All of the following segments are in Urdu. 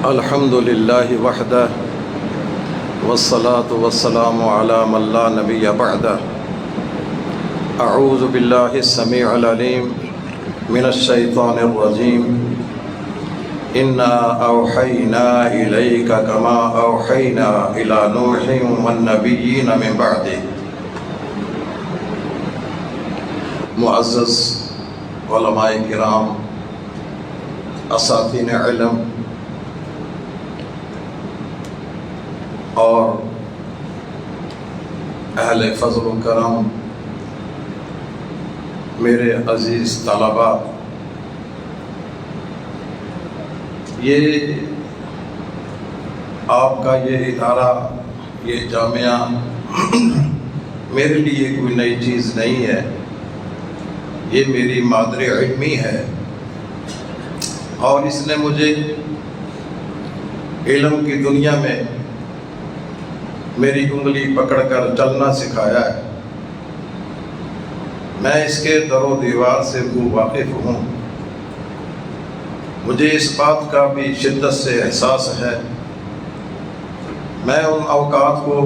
الحمد للہ وحدہ والصلاة والسلام علی من لا نبی بعدہ اعوذ باللہ السمیع العلیم من الشیطان الرجیم انا اوحینا الیک کما اوحینا الی نوح والنبیین من بعدہ۔ معزز علماء کرام، اساتذین علم اور اہل فضل و کرم، میرے عزیز طلباء، یہ آپ کا یہ ادارہ، یہ جامعہ میرے لیے کوئی نئی چیز نہیں ہے، یہ میری مادر علمی ہے، اور اس نے مجھے علم کی دنیا میں میری انگلی پکڑ کر چلنا سکھایا ہے۔ میں اس کے در و دیوار سے واقف ہوں۔ مجھے اس بات کا بھی شدت سے احساس ہے، میں ان اوقات کو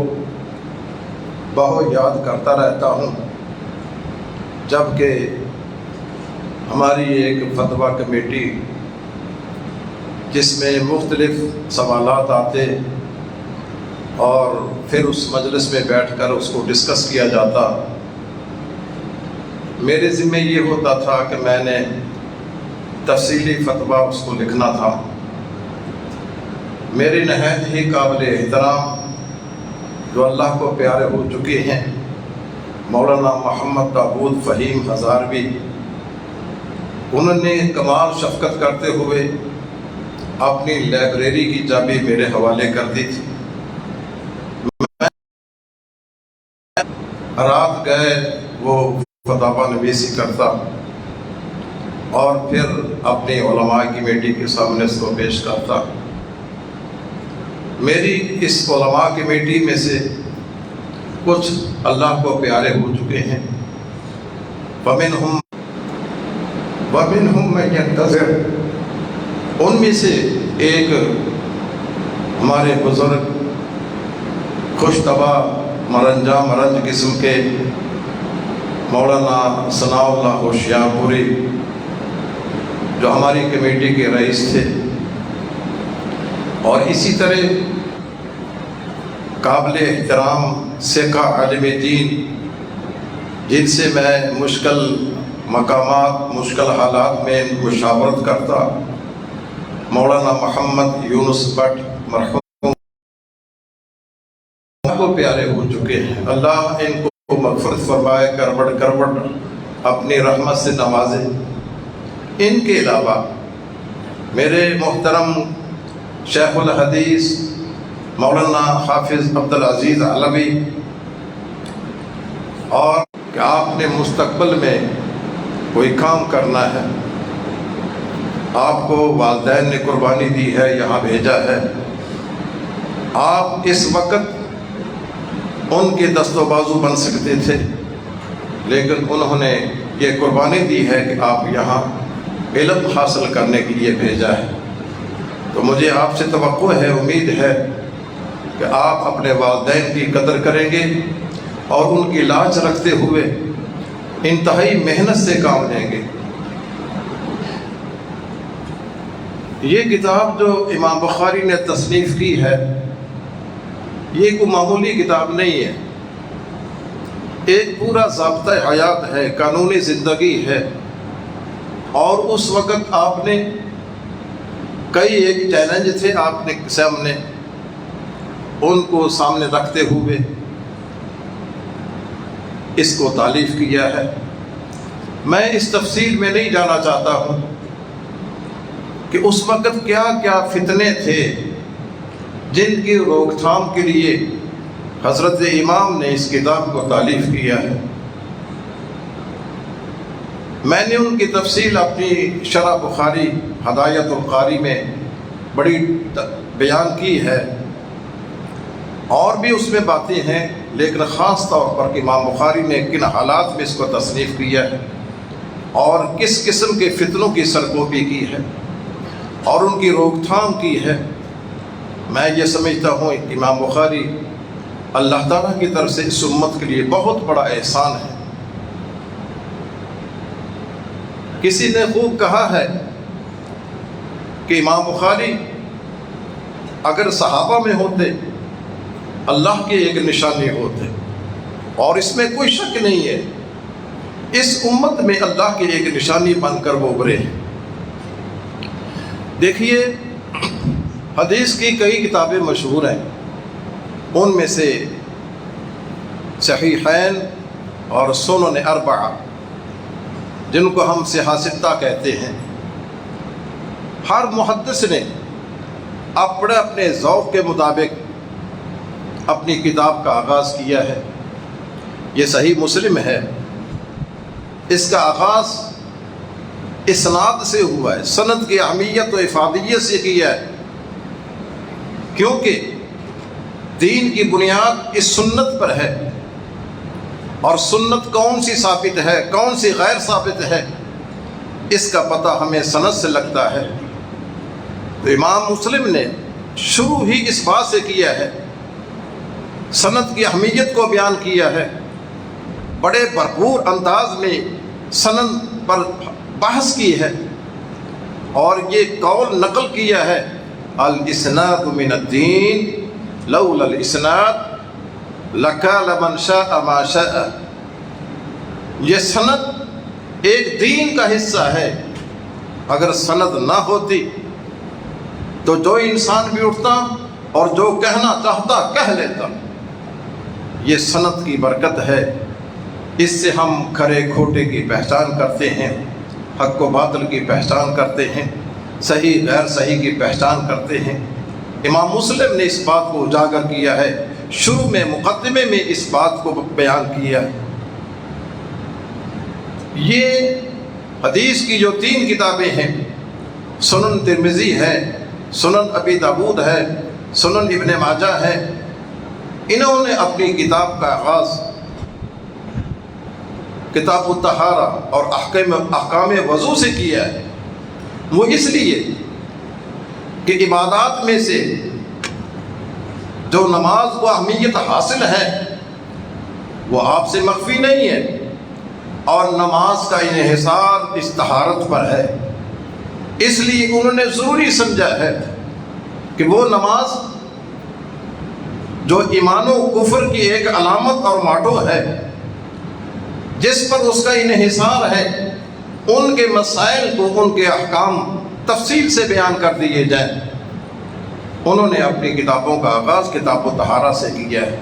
بہت یاد کرتا رہتا ہوں جب کہ ہماری ایک فتویٰ کمیٹی، جس میں مختلف سوالات آتے اور پھر اس مجلس میں بیٹھ کر اس کو ڈسکس کیا جاتا، میرے ذمہ یہ ہوتا تھا کہ میں نے تفصیلی فتویٰ اس کو لکھنا تھا۔ میرے نہایت ہی قابل احترام جو اللہ کو پیارے ہو چکے ہیں، مولانا محمد داود فہیم ہزاروی، انہوں نے کمال شفقت کرتے ہوئے اپنی لائبریری کی چابی میرے حوالے کر دی تھی۔ رات گئے وہ فتاوی نویسی کرتا اور پھر اپنی علماء کمیٹی کے سامنے اس کو پیش کرتا۔ میری اس علماء کمیٹی میں سے کچھ اللہ کو پیارے ہو چکے ہیں، وَمِنْهُمْ مَن يَنْتَظِرُ، ان میں سے ایک ہمارے بزرگ خوش طبع مرنجا مرنج قسم کے مولانا ثناء اللہ ہوشیار پوری، جو ہماری کمیٹی کے رئیس تھے، اور اسی طرح قابل احترام ثقہ عالم دین، جن سے میں مشکل مقامات، مشکل حالات میں مشاورت کرتا، مولانا محمد یونس بٹ مرحوم کو پیارے ہو چکے ہیں۔ اللہ ان کو مغفرت فرمائے، کروڑ کروڑ اپنی رحمت سے نوازے۔ ان کے علاوہ میرے محترم شیخ الحدیث مولانا حافظ عبدالعزیز علوی، اور کہ آپ نے مستقبل میں کوئی کام کرنا ہے، آپ کو والدین نے قربانی دی ہے، یہاں بھیجا ہے، آپ اس وقت ان کے دست و بازو بن سکتے تھے، لیکن انہوں نے یہ قربانی دی ہے کہ آپ یہاں علم حاصل کرنے کے لیے بھیجا ہے۔ تو مجھے آپ سے توقع ہے، امید ہے کہ آپ اپنے والدین کی قدر کریں گے اور ان کی لاج رکھتے ہوئے انتہائی محنت سے کام لیں گے۔ یہ کتاب جو امام بخاری نے تصنیف کی ہے، یہ کوئی معمولی کتاب نہیں ہے، ایک پورا ضابطہ حیات ہے، قانونی زندگی ہے، اور اس وقت آپ نے کئی ایک چیلنج تھے آپ نے سامنے، ان کو سامنے رکھتے ہوئے اس کو تالیف کیا ہے۔ میں اس تفصیل میں نہیں جانا چاہتا ہوں کہ اس وقت کیا کیا فتنے تھے جن کی روک تھام کے لیے حضرت امام نے اس کتاب کو تالیف کیا ہے۔ میں نے ان کی تفصیل اپنی شرح بخاری ہدایت القاری میں بڑی بیان کی ہے، اور بھی اس میں باتیں ہیں، لیکن خاص طور پر امام بخاری نے کن حالات میں اس کو تصنیف کیا ہے اور کس قسم کے فتنوں کی سرکوبی کی ہے اور ان کی روک تھام کی ہے، میں یہ سمجھتا ہوں امام بخاری اللہ تعالیٰ کی طرف سے اس امت کے لیے بہت بڑا احسان ہے۔ کسی نے خوب کہا ہے کہ امام بخاری اگر صحابہ میں ہوتے اللہ کے ایک نشانی ہوتے، اور اس میں کوئی شک نہیں ہے اس امت میں اللہ کے ایک نشانی بن کر وہ ابھرے ہیں۔ دیکھیے حدیث کی کئی کتابیں مشہور ہیں، ان میں سے صحیحین اور سنن اربعہ جن کو ہم صحاح ستہ کہتے ہیں، ہر محدث نے اپنے ذوق کے مطابق اپنی کتاب کا آغاز کیا ہے۔ یہ صحیح مسلم ہے، اس کا آغاز اسناد سے ہوا ہے، سند کی اہمیت و افادیت سے کیا ہے، کیونکہ دین کی بنیاد اس سنت پر ہے، اور سنت کون سی ثابت ہے کون سی غیر ثابت ہے اس کا پتہ ہمیں سند سے لگتا ہے۔ تو امام مسلم نے شروع ہی اس بات سے کیا ہے، سند کی اہمیت کو بیان کیا ہے، بڑے بھرپور انداز میں سند پر بحث کی ہے، اور یہ قول نقل کیا ہے، الاسناد من الدین لولا الاسناد لکان من شاء ما شاء۔ یہ سند ایک دین کا حصہ ہے، اگر سند نہ ہوتی تو جو انسان بھی اٹھتا اور جو کہنا چاہتا کہہ لیتا۔ یہ سند کی برکت ہے، اس سے ہم کھرے کھوٹے کی پہچان کرتے ہیں، حق و باطل کی پہچان کرتے ہیں، صحیح غیر صحیح کی پہچان کرتے ہیں۔ امام مسلم نے اس بات کو اجاگر کیا ہے، شروع میں مقدمے میں اس بات کو بیان کیا۔ یہ حدیث کی جو 3 کتابیں ہیں، سنن ترمذی ہے، سنن ابی داؤد ہے، سنن ابن ماجہ ہے، انہوں نے اپنی کتاب کا آغاز کتاب الطہارہ اور احکام وضو سے کیا ہے۔ وہ اس لیے کہ عبادات میں سے جو نماز کو اہمیت حاصل ہے وہ آپ سے مخفی نہیں ہے، اور نماز کا انحصار اس طہارت پر ہے، اس لیے انہوں نے ضروری سمجھا ہے کہ وہ نماز جو ایمان و کفر کی ایک علامت اور ماٹو ہے، جس پر اس کا انحصار ہے، ان کے مسائل کو ان کے احکام تفصیل سے بیان کر دیے جائیں۔ انہوں نے اپنی کتابوں کا آغاز کتاب الطہارہ سے کیا ہے۔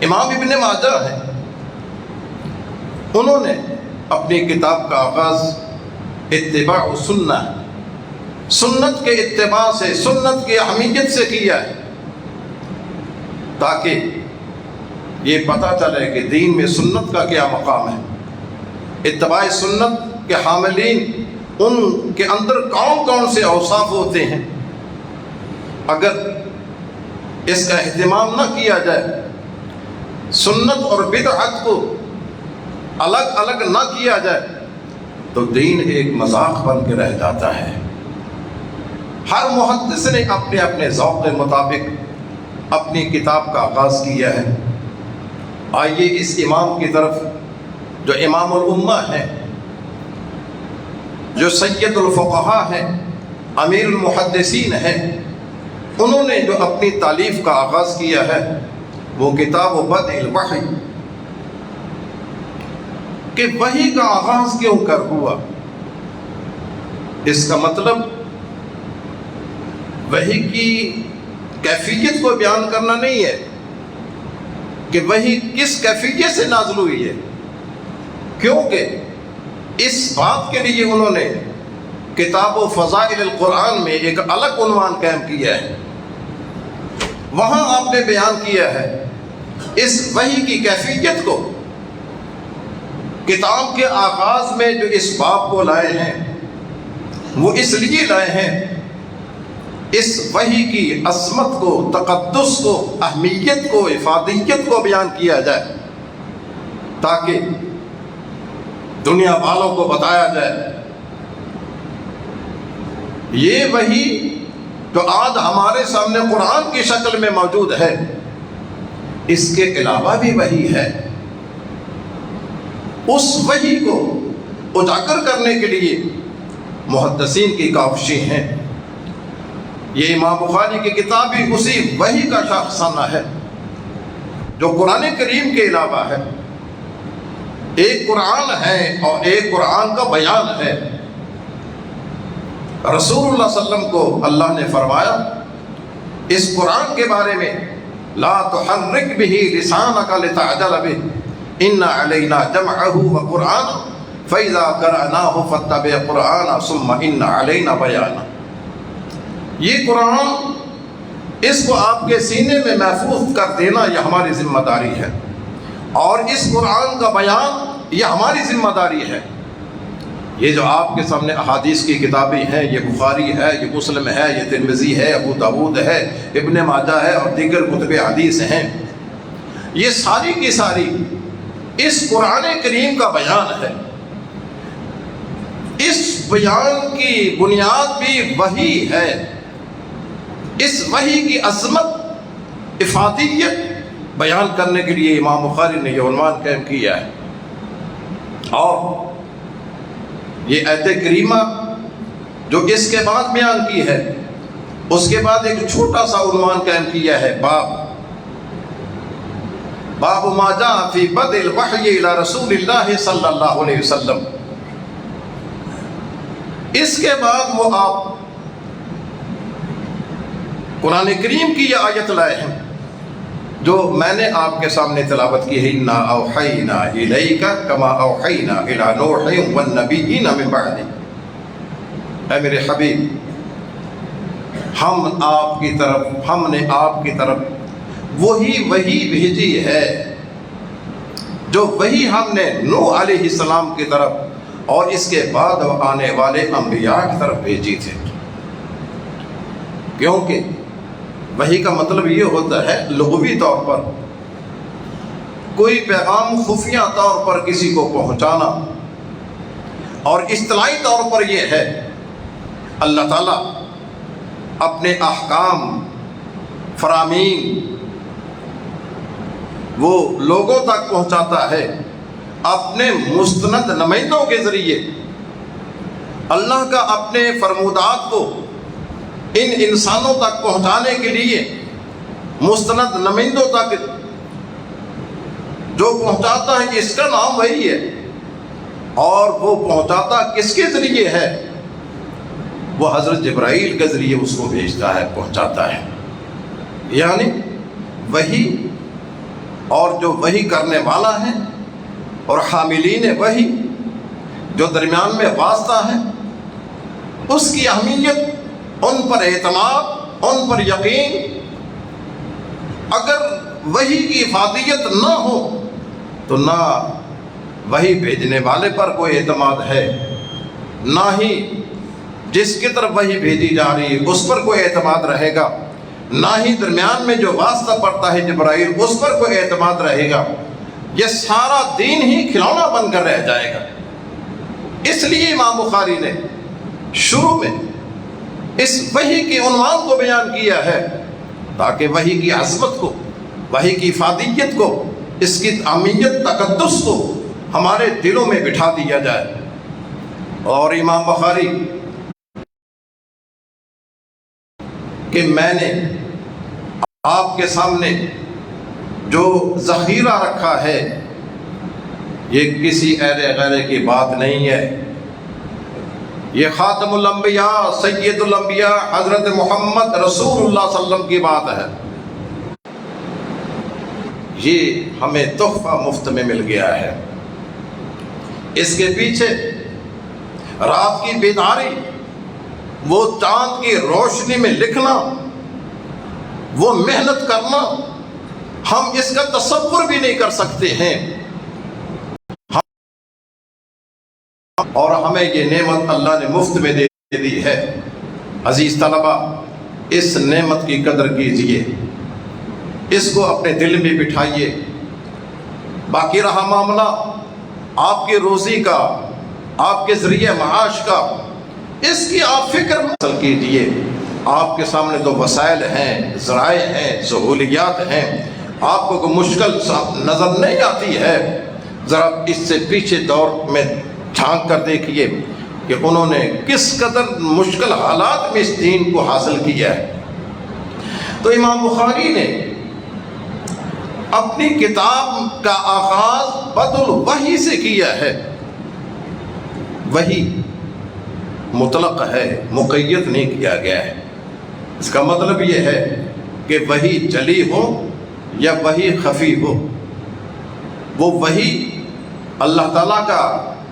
امام ابن ماجہ ہے، انہوں نے اپنی کتاب کا آغاز اتباع سنہ، سنت کے اتباع سے، سنت کی اہمیت سے کیا ہے، تاکہ یہ پتہ چلے کہ دین میں سنت کا کیا مقام ہے، اتباع سنت کے حاملین ان کے اندر کون کون سے اوصاف ہوتے ہیں۔ اگر اس کا اہتمام نہ کیا جائے، سنت اور بدعت کو الگ الگ نہ کیا جائے، تو دین ایک مذاق بن کے رہ جاتا ہے۔ ہر محدث نے اپنے اپنے ذوق کے مطابق اپنی کتاب کا آغاز کیا ہے۔ آئیے اس امام کی طرف جو امام الامہ ہے، جو سید الفقہاء ہیں، امیر المحدثین ہیں، انہوں نے جو اپنی تالیف کا آغاز کیا ہے وہ کتاب بدء الوحی، کہ وحی کا آغاز کیوں کر ہوا۔ اس کا مطلب وحی کی کیفیت کو بیان کرنا نہیں ہے کہ وحی کس کیفیت سے نازل ہوئی ہے، کیونکہ اس بات کے لیے انہوں نے کتاب و فضائل القرآن میں ایک الگ عنوان قائم کیا ہے۔ وہاں آپ نے بیان کیا ہے اس وحی کی کیفیت کو۔ کتاب کے آغاز میں جو اس باب کو لائے ہیں وہ اس لیے لائے ہیں اس وحی کی عظمت کو، تقدس کو، اہمیت کو، افادیت کو بیان کیا جائے، تاکہ دنیا والوں کو بتایا جائے یہ وحی جو آج ہمارے سامنے قرآن کی شکل میں موجود ہے، اس کے علاوہ بھی وحی ہے۔ اس وحی کو اجاگر کرنے کے لیے محدثین کی کاوشیں ہیں۔ یہ امام بخاری کی کتاب بھی اسی وحی کا شاخسانہ ہے جو قرآن کریم کے علاوہ ہے۔ ایک قرآن ہے اور ایک قرآن کا بیان ہے۔ رسول اللہ صلی اللہ علیہ وسلم کو اللہ نے فرمایا اس قرآن کے بارے میں، لا تحرک بہ لسانک لتعجل بہ ان علینا جمعہ وقرآنہ فاذا قرأناہ فاتبع قرآنہ ثم ان علینا بیانہ۔ یہ قرآن، اس کو آپ کے سینے میں محفوظ کر دینا یہ ہماری ذمہ داری ہے، اور اس قرآن کا بیان یہ ہماری ذمہ داری ہے۔ یہ جو آپ کے سامنے احادیث کی کتابیں ہیں، یہ بخاری ہے، یہ مسلم ہے، یہ ترمذی ہے، ابو داؤد ہے، ابن ماجہ ہے اور دیگر کتب حدیث ہیں، یہ ساری کی ساری اس قرآن کریم کا بیان ہے۔ اس بیان کی بنیاد بھی وحی ہے۔ اس وحی کی عظمت، افادیت بیان کرنے کے لیے امام بخاری نے یہ عنوان قائم کیا ہے۔ اور یہ آیت کریمہ جو اس کے بعد بیان کی ہے، اس کے بعد ایک چھوٹا سا عنوان قائم کیا ہے، باب ما جاء فی بدء الوحی الی رسول اللہ صلی اللہ علیہ وسلم۔ اس کے بعد وہ آپ قرآن کریم کی یہ آیت لائے ہیں جو میں نے آپ کے سامنے تلاوت کی ہے، انا اوحینا الیک کما اوحینا الی نوح والنبیین من بعدہ۔ اے میرے حبیب، ہم نے آپ کی طرف وہی بھیجی ہے جو وہی ہم نے نوح علیہ السلام کی طرف اور اس کے بعد آنے والے انبیاء کی طرف بھیجی تھے۔ کیونکہ وحی کا مطلب یہ ہوتا ہے لغوی طور پر کوئی پیغام خفیہ طور پر کسی کو پہنچانا، اور اصطلاحی طور پر یہ ہے اللہ تعالیٰ اپنے احکام فرامین وہ لوگوں تک پہنچاتا ہے اپنے مستند نمائندوں کے ذریعے۔ اللہ کا اپنے فرمودات کو ان انسانوں تک پہنچانے کے لیے مستند نمائندوں تک جو پہنچاتا ہے اس کا نام وہی ہے، اور وہ پہنچاتا کس کے ذریعے ہے؟ وہ حضرت جبرائیل کے ذریعے اس کو بھیجتا ہے، پہنچاتا ہے۔ یعنی وہی، اور جو وہی کرنے والا ہے اور حاملین وحی جو درمیان میں واسطہ ہے، اس کی اہمیت، ان پر اعتماد، ان پر یقین۔ اگر وحی کی افادیت نہ ہو تو نہ وحی بھیجنے والے پر کوئی اعتماد ہے، نہ ہی جس کی طرف وحی بھیجی جا رہی ہے اس پر کوئی اعتماد رہے گا، نہ ہی درمیان میں جو واسطہ پڑتا ہے جبرائیل اس پر کوئی اعتماد رہے گا۔ یہ سارا دین ہی کھلونا بن کر رہ جائے گا۔ اس لیے امام بخاری نے شروع میں اس وحی کے عنوان کو بیان کیا ہے تاکہ وحی کی عظمت کو، وحی کی افادیت کو، اس کی اہمیت، تقدس کو ہمارے دلوں میں بٹھا دیا جائے۔ اور امام بخاری کہ میں نے آپ کے سامنے جو ذخیرہ رکھا ہے یہ کسی غیر کی بات نہیں ہے، یہ خاتم الانبیاء سید الانبیاء حضرت محمد رسول اللہ صلی اللہ علیہ وسلم کی بات ہے۔ یہ ہمیں تحفہ مفت میں مل گیا ہے۔ اس کے پیچھے رات کی بیداری، وہ چاند کی روشنی میں لکھنا، وہ محنت کرنا، ہم اس کا تصور بھی نہیں کر سکتے ہیں۔ اور ہمیں یہ نعمت اللہ نے مفت میں دے دی ہے۔ عزیز طلبہ، اس نعمت کی قدر کیجئے، اس کو اپنے دل میں بٹھائیے۔ باقی رہا معاملہ آپ کی روزی کا، آپ کے ذریعہ معاش کا، اس کی آپ فکر حاصل کیجئے۔ آپ کے سامنے تو وسائل ہیں، ذرائع ہیں، سہولیات ہیں، آپ کو کوئی مشکل نظر نہیں آتی ہے، ذرا اس سے پیچھے دور میں جھانک کر دیکھیے کہ انہوں نے کس قدر مشکل حالات میں اس دین کو حاصل کیا ہے۔ تو امام بخاری نے اپنی کتاب کا آغاز بدء الوحی سے کیا ہے۔ وحی مطلق ہے، مقید نہیں کیا گیا ہے۔ اس کا مطلب یہ ہے کہ وحی جلی ہو یا وحی خفی ہو، وہ وحی اللہ تعالیٰ کا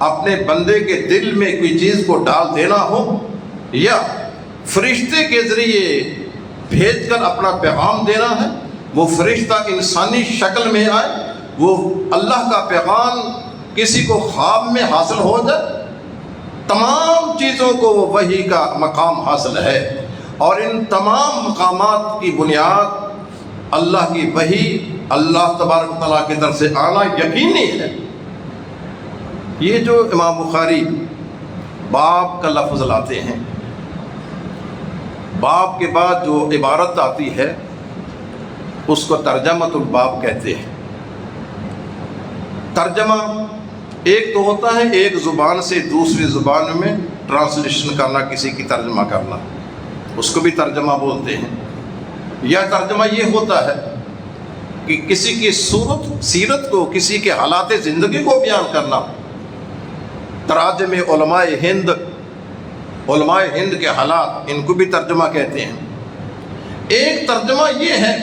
اپنے بندے کے دل میں کوئی چیز کو ڈال دینا ہو، یا فرشتے کے ذریعے بھیج کر اپنا پیغام دینا ہے، وہ فرشتہ انسانی شکل میں آئے، وہ اللہ کا پیغام کسی کو خواب میں حاصل ہو جائے، تمام چیزوں کو وہ وحی کا مقام حاصل ہے۔ اور ان تمام مقامات کی بنیاد اللہ کی وحی، اللہ تبارک و تعالیٰ کی طرف سے آنا یقینی ہے۔ یہ جو امام بخاری باب کا لفظ لاتے ہیں، باب کے بعد جو عبارت آتی ہے اس کو ترجمۃ الباب کہتے ہیں۔ ترجمہ ایک تو ہوتا ہے ایک زبان سے دوسری زبان میں ٹرانسلیشن کرنا، کسی کی ترجمہ کرنا، اس کو بھی ترجمہ بولتے ہیں۔ یا ترجمہ یہ ہوتا ہے کہ کسی کی صورت سیرت کو، کسی کے حالات زندگی کو بیان کرنا۔ تراجم علماء ہند، علماء ہند کے حالات، ان کو بھی ترجمہ کہتے ہیں۔ ایک ترجمہ یہ ہے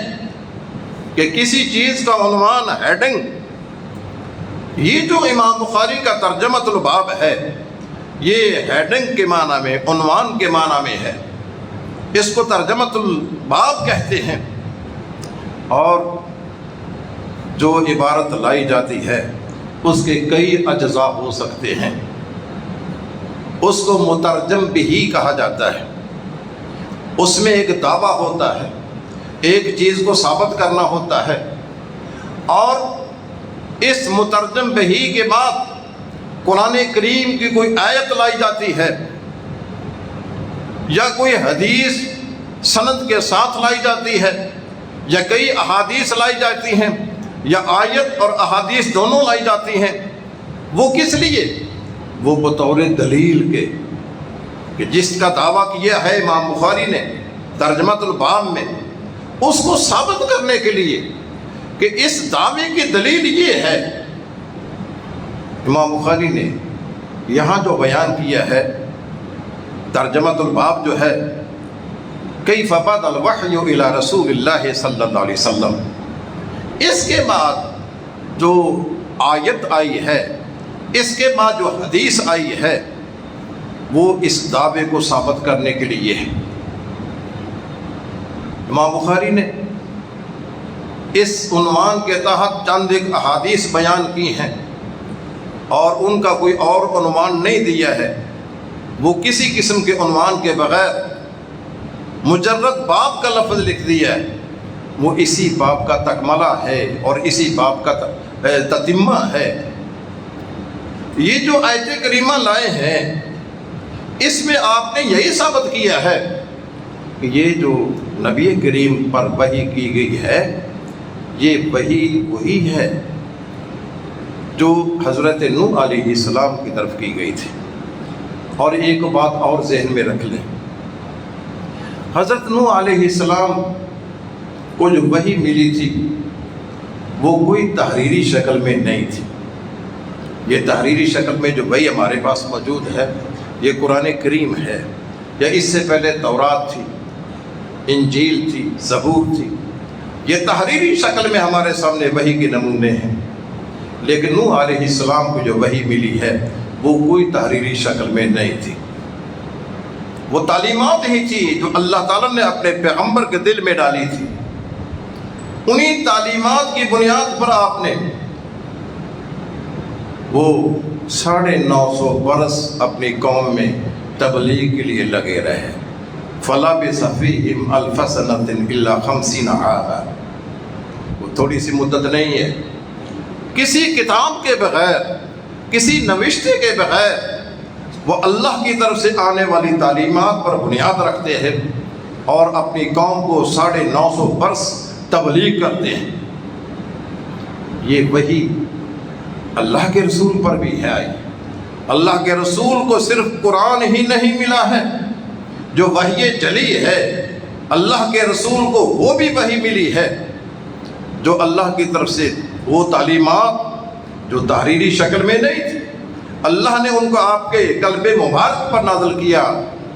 کہ کسی چیز کا عنوان، ہیڈنگ، یہ جو امام بخاری کا ترجمۃ الباب ہے، یہ ہیڈنگ کے معنی میں، عنوان کے معنی میں ہے، اس کو ترجمۃ الباب کہتے ہیں۔ اور جو عبارت لائی جاتی ہے اس کے کئی اجزاء ہو سکتے ہیں، اس کو مترجم بھی کہا جاتا ہے۔ اس میں ایک دعویٰ ہوتا ہے، ایک چیز کو ثابت کرنا ہوتا ہے، اور اس مترجم بہی کے بعد قرآن کریم کی کوئی آیت لائی جاتی ہے، یا کوئی حدیث سند کے ساتھ لائی جاتی ہے، یا کئی احادیث لائی جاتی ہیں، یا آیت اور احادیث دونوں لائی جاتی ہیں۔ وہ کس لیے؟ وہ بطور دلیل کے، کہ جس کا دعویٰ کیا ہے امام بخاری نے ترجمۃ الباب میں، اس کو ثابت کرنے کے لیے کہ اس دعوے کی دلیل یہ ہے۔ امام بخاری نے یہاں جو بیان کیا ہے ترجمۃ الباب جو ہے، کیف بدا الوحی الی رسول اللہ صلی اللہ علیہ وسلم، اس کے بعد جو آیت آئی ہے، اس کے بعد جو حدیث آئی ہے، وہ اس دعوے کو ثابت کرنے کے لیے ہے۔ امام بخاری نے اس عنوان کے تحت چند ایک احادیث بیان کی ہیں، اور ان کا کوئی اور عنوان نہیں دیا ہے۔ وہ کسی قسم کے عنوان کے بغیر مجرد باب کا لفظ لکھ دیا ہے، وہ اسی باب کا تکملہ ہے اور اسی باب کا تتمہ ہے۔ یہ جو آیت کریمہ لائے ہیں، اس میں آپ نے یہی ثابت کیا ہے کہ یہ جو نبی کریم پر وحی کی گئی ہے، یہ وہی ہے جو حضرت نوح علیہ السلام کی طرف کی گئی تھی۔ اور ایک بات اور ذہن میں رکھ لیں، حضرت نوح علیہ السلام کو جو وحی ملی تھی وہ کوئی تحریری شکل میں نہیں تھی۔ یہ تحریری شکل میں جو وحی ہمارے پاس موجود ہے، یہ قرآن کریم ہے، یا اس سے پہلے تورات تھی، انجیل تھی، زبور تھی۔ یہ تحریری شکل میں ہمارے سامنے وحی کے نمونے ہیں، لیکن نوح علیہ السلام کو جو وحی ملی ہے وہ کوئی تحریری شکل میں نہیں تھی۔ وہ تعلیمات ہی تھی جو اللہ تعالیٰ نے اپنے پیغمبر کے دل میں ڈالی تھی۔ انہی تعلیمات کی بنیاد پر آپ نے وہ 950 برس اپنی قوم میں تبلیغ کے لیے لگے رہے۔ فَلَبِثَ فِيهِمْ أَلْفَ سَنَةٍ إِلَّا 50 عَامًا، وہ تھوڑی سی مدت نہیں ہے۔ کسی کتاب کے بغیر، کسی نوشتے کے بغیر، وہ اللہ کی طرف سے آنے والی تعلیمات پر بنیاد رکھتے ہیں، اور اپنی قوم کو 950 برس تبلیغ کرتے ہیں۔ یہ وہی اللہ کے رسول پر بھی ہے آئی۔ اللہ کے رسول کو صرف قرآن ہی نہیں ملا ہے جو وحی جلی ہے، اللہ کے رسول کو وہ بھی وحی ملی ہے جو اللہ کی طرف سے وہ تعلیمات جو تحریری شکل میں نہیں تھی، اللہ نے ان کو آپ کے قلب مبارک پر نازل کیا،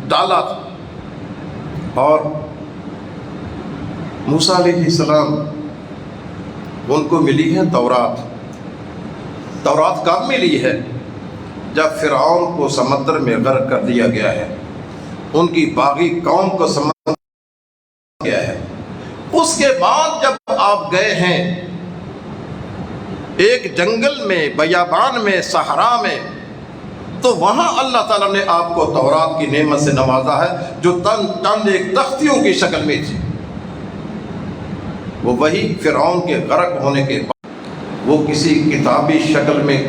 ڈالا تھا۔ اور موسیٰ علیہ السلام ان کو ملی ہے تورات۔ تورات کب ملی ہے؟ جب فرعون کو سمندر میں غرق کر دیا گیا ہے، ان کی باغی قوم کو سمندر گیا ہے۔ اس کے بعد جب آپ گئے ہیں ایک جنگل میں، بیابان میں، صحرا میں، تو وہاں اللہ تعالیٰ نے آپ کو تورات کی نعمت سے نوازا ہے جو چند ایک تختیوں کی شکل میں تھی۔ وہ وہی فرعون کے غرق ہونے کے بعد وہ کسی کتابی شکل میں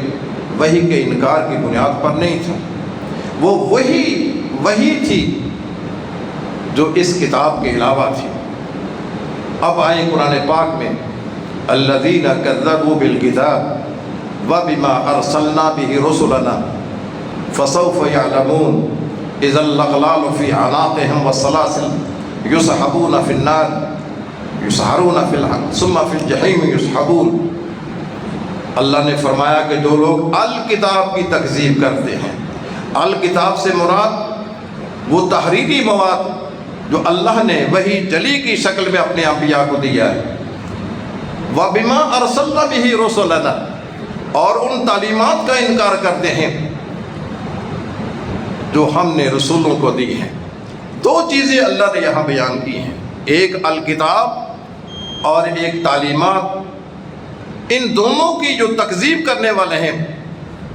وحی کے انکار کی بنیاد پر نہیں تھا، وہ وہی تھی جو اس کتاب کے علاوہ تھی۔ اب آئیں قرآن پاک میں، الذین کذبوا بالکتاب وبما ارسلنا به رسلنا فسوف يعلمون اذا الاغلال في اعناقهم والسلاسل يسحبون في النار يسحرون ثم في الجحیم يسحبون۔ اللہ نے فرمایا کہ جو لوگ الکتاب کی تکذیب کرتے ہیں، الکتاب سے مراد وہ تحریری مواد جو اللہ نے وہی جلی کی شکل میں اپنے انبیاء کو دیا ہے، وَبِمَا أَرْسَلْنَا بِهِ رُسُلَنَا، اور ان تعلیمات کا انکار کرتے ہیں جو ہم نے رسولوں کو دی ہیں۔ دو چیزیں اللہ نے یہاں بیان کی ہیں، ایک الکتاب اور ایک تعلیمات۔ ان دونوں کی جو تکذیب کرنے والے ہیں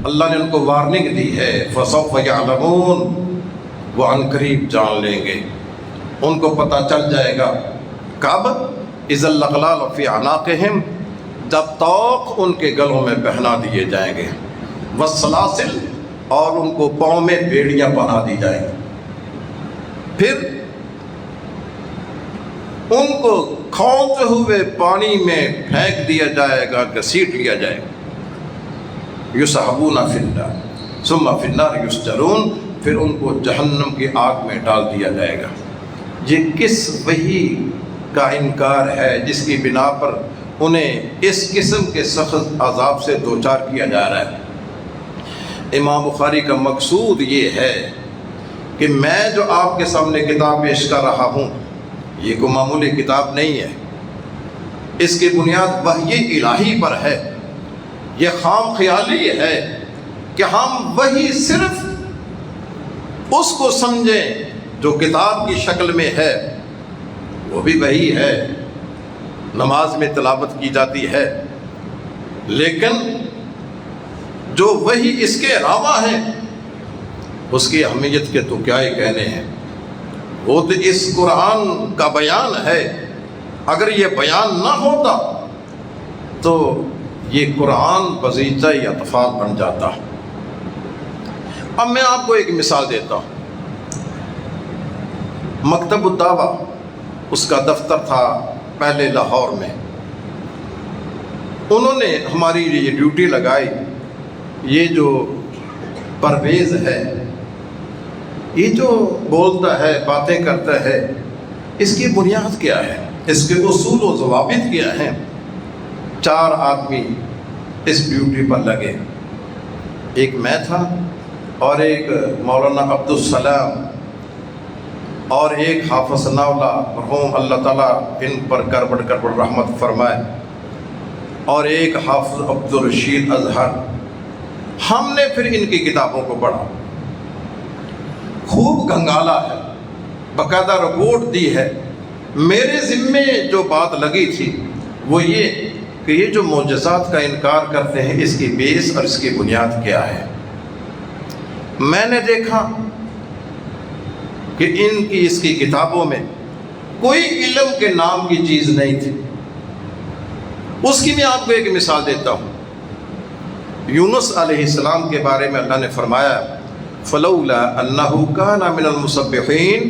اللہ نے ان کو وارننگ دی ہے، فَسَوْفَ يَعْلَمُونَ، وہ عنقریب جان لیں گے، ان کو پتہ چل جائے گا۔ کب؟ اِذَا الْأَغْلَالُ فِي أَعْنَاقِهِمْ، جب طوق ان کے گلوں میں پہنا دیے جائیں گے، وَالسَّلَاسِلِ، اور ان کو پاؤں میں بیڑیاں پہنا دی جائیں گی، پھر ان کو کھولتے ہوئے پانی میں پھینک دیا جائے گا، گھسیٹ لیا جائے گا۔ یسحبون فی النار ثم فی النار یسجرون، پھر ان کو جہنم کی آگ میں ڈال دیا جائے گا۔ یہ کس وحی کا انکار ہے جس کی بنا پر انہیں اس قسم کے سخت عذاب سے دوچار کیا جا رہا ہے؟ امام بخاری کا مقصود یہ ہے کہ میں جو آپ کے سامنے کتاب پیش کر رہا ہوں یہ کوئی معمولی کتاب نہیں ہے، اس کی بنیاد وحی الہی پر ہے۔ یہ خام خیالی ہے کہ ہم وہی صرف اس کو سمجھیں جو کتاب کی شکل میں ہے، وہ بھی وہی ہے، نماز میں تلاوت کی جاتی ہے، لیکن جو وہی اس کے علاوہ ہے اس کی اہمیت کے تو کیا ہی کہنے ہیں۔ وہ تو اس قرآن کا بیان ہے، اگر یہ بیان نہ ہوتا تو یہ قرآن بغیچہ یا اطفال بن جاتا۔ اب میں آپ کو ایک مثال دیتا ہوں۔ مکتب الدعوہ اس کا دفتر تھا پہلے لاہور میں، انہوں نے ہماری یہ ڈیوٹی لگائی، یہ جو پرویز ہے، یہ جو بولتا ہے، باتیں کرتا ہے، اس کی بنیاد کیا ہے، اس کے اصول و ضوابط کیا ہیں؟ 4 آدمی اس ڈیوٹی پر لگے، ایک میں تھا اور ایک مولانا عبدالسلام اور ایک حافظ ثناء اللہ مرحوم، اللہ تعالیٰ ان پر کربڑ رحمت فرمائے، اور ایک حافظ عبدالرشید اظہر۔ ہم نے پھر ان کی کتابوں کو پڑھا، خوب گنگالا ہے، باقاعدہ رپورٹ دی ہے۔ میرے ذمے جو بات لگی تھی وہ یہ کہ یہ جو معجزات کا انکار کرتے ہیں اس کی بیس اور اس کی بنیاد کیا ہے۔ میں نے دیکھا کہ ان کی اس کی کتابوں میں کوئی علم کے نام کی چیز نہیں تھی۔ اس کی میں آپ کو ایک مثال دیتا ہوں۔ یونس علیہ السلام کے بارے میں اللہ نے فرمایا، فلولا انہ کان من المسبحین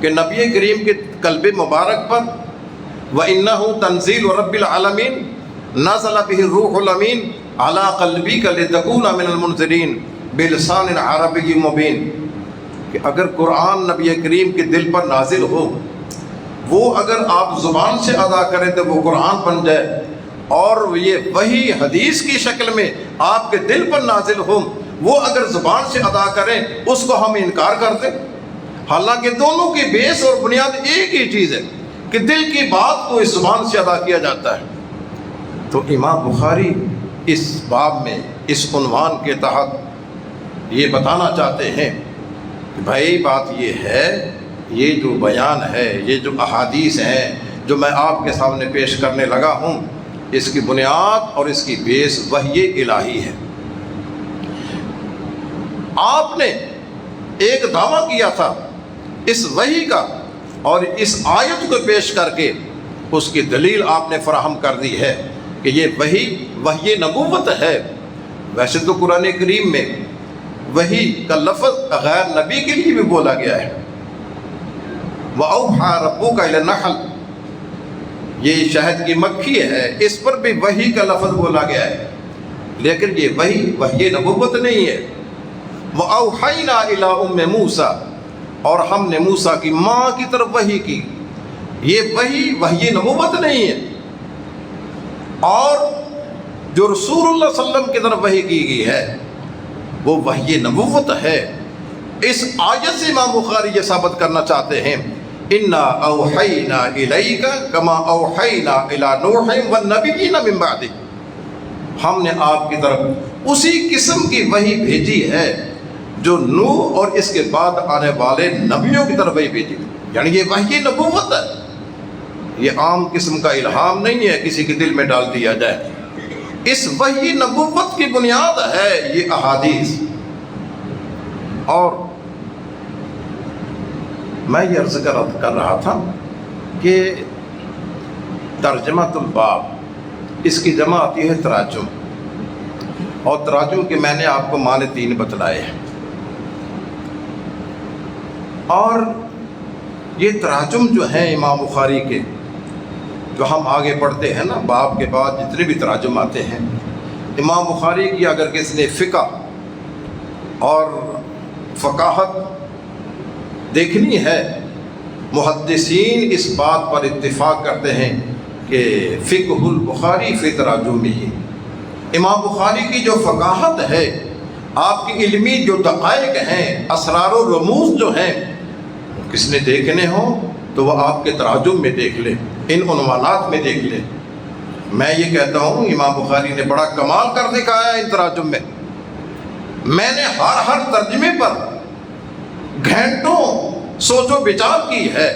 کہ نبی کریم کے قلب مبارک پر وَإِنَّهُ تَنزِيلُ رَبِّ الْعَالَمِينَ نَزَلَ بِهِ الرُّوحُ الْأَمِينُ عَلَىٰ قَلْبِكَ لِتَكُونَ مِنَ الْمُنذِرِينَ بِلِسَانٍ عَرَبِيٍّ مُبِينٍ کہ اگر قرآن نبی کریم کے دل پر نازل ہو، وہ اگر آپ زبان سے ادا کریں تو وہ قرآن بن جائے، اور یہ وہی حدیث کی شکل میں آپ کے دل پر نازل ہو، وہ اگر زبان سے ادا کریں اس کو ہم انکار کر دیں، حالانکہ دونوں کی بیس اور بنیاد ایک ہی چیز ہے کہ دل کی بات کو اس زبان سے ادا کیا جاتا ہے۔ تو امام بخاری اس باب میں اس عنوان کے تحت یہ بتانا چاہتے ہیں کہ بھائی بات یہ ہے، یہ جو بیان ہے، یہ جو احادیث ہیں جو میں آپ کے سامنے پیش کرنے لگا ہوں، اس کی بنیاد اور اس کی بیس وحی الہی ہے۔ آپ نے ایک دعویٰ کیا تھا اس وحی کا، اور اس آیت کو پیش کر کے اس کی دلیل آپ نے فراہم کر دی ہے کہ یہ وحی نبوت ہے۔ ویسے تو قرآن کریم میں وحی کا لفظ غیر نبی کے لیے بھی بولا گیا ہے، وَأَوْحَىٰ رَبُّكَ إِلَى النَّحْلِ، یہ شہد کی مکھی ہے، اس پر بھی وحی کا لفظ بولا گیا ہے، لیکن یہ وحی نبوت نہیں ہے۔ وَأَوْحَيْنَا إِلَىٰ أُمِّ مُوسَىٰ، اور ہم نے موسیٰ کی ماں کی طرف وحی کی، یہ وحی نبوت نہیں ہے۔ اور جو رسول اللہ صلی اللہ علیہ وسلم کی طرف وحی کی گئی ہے وہ وحی نبوت ہے۔ اس آیت سے امام بخاری یہ ثابت کرنا چاہتے ہیں اِنَّا أَوْحَيْنَا إِلَيْكَ كَمَا أَوْحَيْنَا إِلَىٰ نُوحٍ وَالنَّبِيِّينَ مِن بَعْدِهِ، ہم نے آپ کی طرف اسی قسم کی وحی بھیجی ہے جو نوح اور اس کے بعد آنے والے نبیوں کی طرف وحی بھیجی، یعنی یہ وحی نبوت ہے، یہ عام قسم کا الہام نہیں ہے کسی کے دل میں ڈال دیا جائے۔ اس وحی نبوت کی بنیاد ہے یہ احادیث۔ اور میں یہ عرض کر رہا تھا کہ ترجمۃ الباب، اس کی جمع آتی ہے تراجم، اور تراجم کے میں نے آپ کو معنی 3 بتلائے ہیں، اور یہ تراجم جو ہیں امام بخاری کے، جو ہم آگے پڑھتے ہیں نا باب کے بعد جتنے بھی تراجم آتے ہیں، امام بخاری کی اگر کسی نے فقہ اور فقاہت دیکھنی ہے، محدثین اس بات پر اتفاق کرتے ہیں کہ فقہ البخاری فی تراجمہ، امام بخاری کی جو فقاہت ہے، آپ کی علمی جو دقائق ہیں، اسرار و رموز جو ہیں، کس نے دیکھنے ہوں تو وہ آپ کے تراجم میں دیکھ لے، ان عنوانات میں دیکھ لے۔ میں یہ کہتا ہوں امام بخاری نے بڑا کمال کر دکھایا ان تراجم میں نے ہر ترجمے پر گھنٹوں سوچ و بچار کی ہے،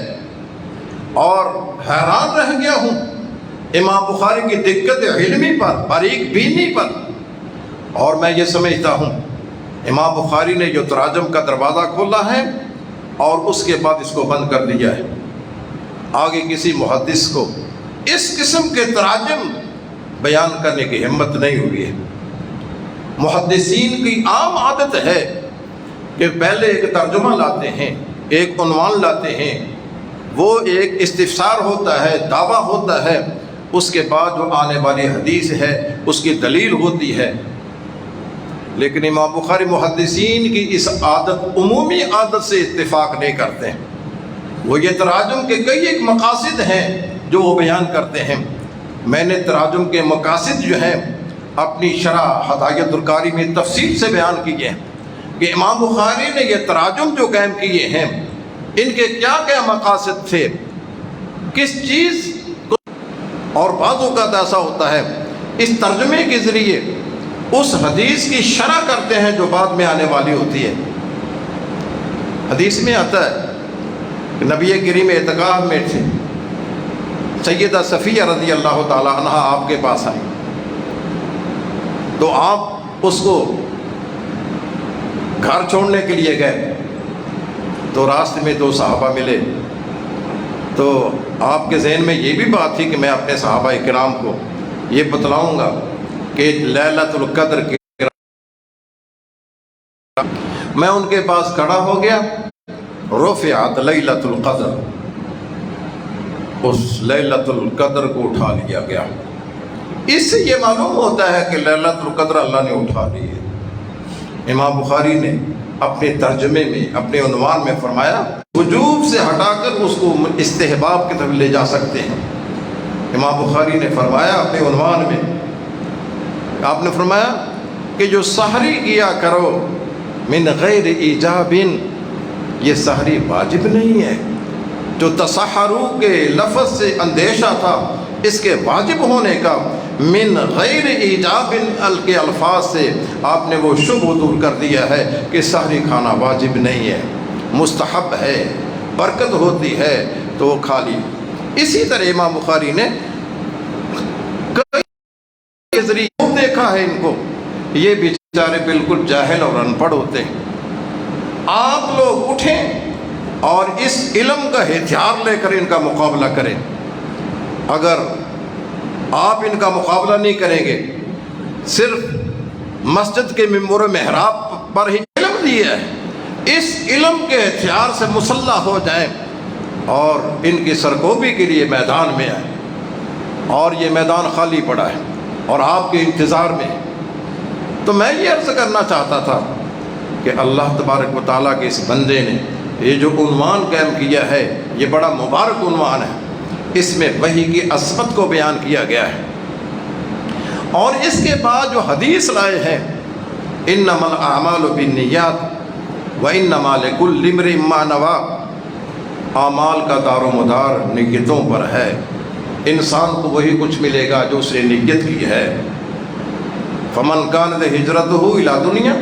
اور حیران رہ گیا ہوں امام بخاری کی دقت علمی پر، باریک بینی پر، اور میں یہ سمجھتا ہوں امام بخاری نے جو تراجم کا دروازہ کھولا ہے اور اس کے بعد اس کو بند کر دیا ہے، آگے کسی محدث کو اس قسم کے تراجم بیان کرنے کی ہمت نہیں ہوئی ہے۔ محدثین کی عام عادت ہے کہ پہلے ایک ترجمہ لاتے ہیں، ایک عنوان لاتے ہیں، وہ ایک استفسار ہوتا ہے، دعویٰ ہوتا ہے، اس کے بعد جو آنے والی حدیث ہے اس کی دلیل ہوتی ہے۔ لیکن امام بخاری محدثین کی اس عادت، عمومی عادت سے اتفاق نہیں کرتے ہیں۔ وہ یہ تراجم کے کئی ایک مقاصد ہیں جو وہ بیان کرتے ہیں۔ میں نے تراجم کے مقاصد جو ہیں اپنی شرح ہدایت القاری میں تفصیل سے بیان کیے ہیں کہ امام بخاری نے یہ تراجم جو قائم کیے ہیں ان کے کیا کیا مقاصد تھے، کس چیز کو، اور بعض اوقات ایسا ہوتا ہے اس ترجمے کے ذریعے اس حدیث کی شرح کرتے ہیں جو بعد میں آنے والی ہوتی ہے۔ حدیث میں آتا ہے کہ نبی کریم اعتکاف میں تھے، سیدہ صفیہ رضی اللہ تعالی عنہ آپ کے پاس آئی، تو آپ اس کو گھر چھوڑنے کے لیے گئے، تو راستے میں 2 صحابہ ملے، تو آپ کے ذہن میں یہ بھی بات تھی کہ میں اپنے صحابہ کرام کو یہ بتلاؤں گا کہ لیلۃ القدر کے، میں ان کے پاس کھڑا ہو گیا رفعت لیلۃ القدر، اس لیلۃ القدر کو اٹھا لیا گیا۔ اس سے یہ معلوم ہوتا ہے کہ لیلۃ القدر اللہ نے اٹھا لی ہے۔ امام بخاری نے اپنے ترجمے میں، اپنے عنوان میں فرمایا، وجوب سے ہٹا کر اس کو استحباب کی طرف لے جا سکتے ہیں۔ امام بخاری نے فرمایا اپنے عنوان میں، آپ نے فرمایا کہ جو سحری کیا کرو من غیر ایجاب، یہ سحری واجب نہیں ہے۔ جو تسحروا کے لفظ سے اندیشہ تھا اس کے واجب ہونے کا، من غیر ایجاب کے الفاظ سے آپ نے وہ شبہ دور کر دیا ہے کہ سحری کھانا واجب نہیں ہے، مستحب ہے، برکت ہوتی ہے تو وہ کھا لی۔ اسی طرح امام بخاری نے کئی ذریعے دیکھا ہے ان کو، یہ بیچارے بالکل جاہل اور ان پڑھ ہوتے ہیں۔ آپ لوگ اٹھیں اور اس علم کا ہتھیار لے کر ان کا مقابلہ کریں۔ اگر آپ ان کا مقابلہ نہیں کریں گے، صرف مسجد کے ممبر و محراب پر ہی علم دیا ہے، اس علم کے ہتھیار سے مسلح ہو جائیں اور ان کی سرکوبی کے لیے میدان میں آئیں۔ اور یہ میدان خالی پڑا ہے اور آپ کے انتظار میں۔ تو میں یہ عرض کرنا چاہتا تھا کہ اللہ تبارک و تعالیٰ کے اس بندے نے یہ جو عنوان قائم کیا ہے، یہ بڑا مبارک عنوان ہے۔ اس میں وحی کی عظمت کو بیان کیا گیا ہے، اور اس کے بعد جو حدیث لائے ہیں، انما الاعمال بالنیات وانما لکل امرئ ما نوی، اعمال کا دار و مدار نیتوں پر ہے۔ انسان کو وہی کچھ ملے گا جو اس نے نیت کی ہے۔ فمن كانت هجرته الى دنیا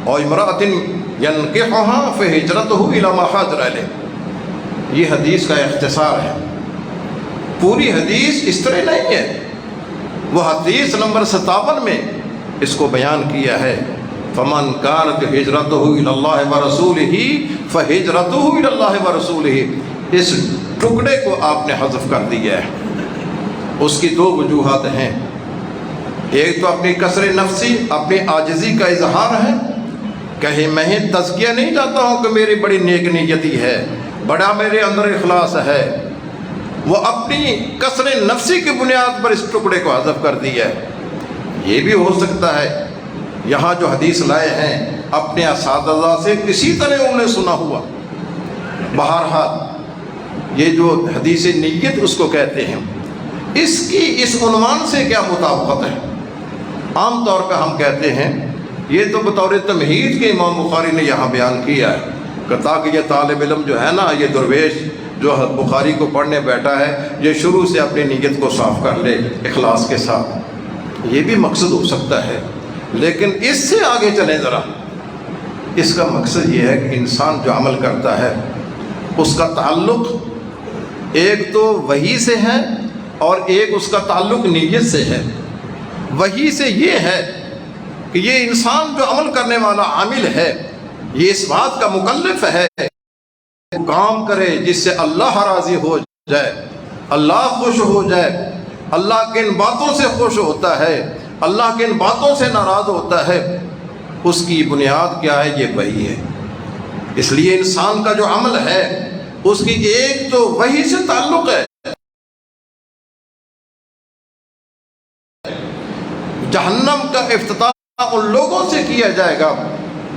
اور امرأة ينكحها فهجرته الى ما هاجر الیہ۔ یہ حدیث کا اختصار ہے، پوری حدیث اس طرح نہیں ہے۔ وہ حدیث نمبر 57 میں اس کو بیان کیا ہے، فمن كانت هجرته الى الله ورسوله فهجرته الى الله ورسوله۔ اس ٹکڑے کو آپ نے حذف کر دیا ہے۔ اس کی دو وجوہات ہیں، ایک تو اپنی کسر نفسی، اپنی عاجزی کا اظہار ہے، کہیں میں تزکیہ نہیں چاہتا ہوں کہ میری بڑی نیک نیتی ہے، بڑا میرے اندر اخلاص ہے، وہ اپنی کسر نفسی کی بنیاد پر اس ٹکڑے کو حذف کر دیا ہے۔ یہ بھی ہو سکتا ہے یہاں جو حدیث لائے ہیں اپنے اساتذہ سے کسی طرح انہوں نے سنا ہوا۔ بہرحال یہ جو حدیث نیت اس کو کہتے ہیں، اس کی اس عنوان سے کیا مطابقت ہے؟ عام طور پہ ہم کہتے ہیں یہ تو بطور تمہید کے امام بخاری نے یہاں بیان کیا ہے کہ تاکہ یہ طالب علم جو ہے نا، یہ درویش جو بخاری کو پڑھنے بیٹھا ہے، یہ شروع سے اپنی نیت کو صاف کر لے اخلاص کے ساتھ۔ یہ بھی مقصد ہو سکتا ہے، لیکن اس سے آگے چلیں ذرا۔ اس کا مقصد یہ ہے کہ انسان جو عمل کرتا ہے اس کا تعلق ایک تو وحی سے ہے اور ایک اس کا تعلق نیت سے ہے۔ وحی سے یہ ہے کہ یہ انسان جو عمل کرنے والا عامل ہے، یہ اس بات کا مکلف ہے کام کرے جس سے اللہ راضی ہو جائے، اللہ خوش ہو جائے۔ اللہ کن باتوں سے خوش ہوتا ہے، اللہ کن باتوں سے ناراض ہوتا ہے، اس کی بنیاد کیا ہے؟ یہ وحی ہے۔ اس لیے انسان کا جو عمل ہے اس کی ایک تو وحی سے تعلق ہے۔ جہنم کا افتتاح ان لوگوں سے کیا جائے گا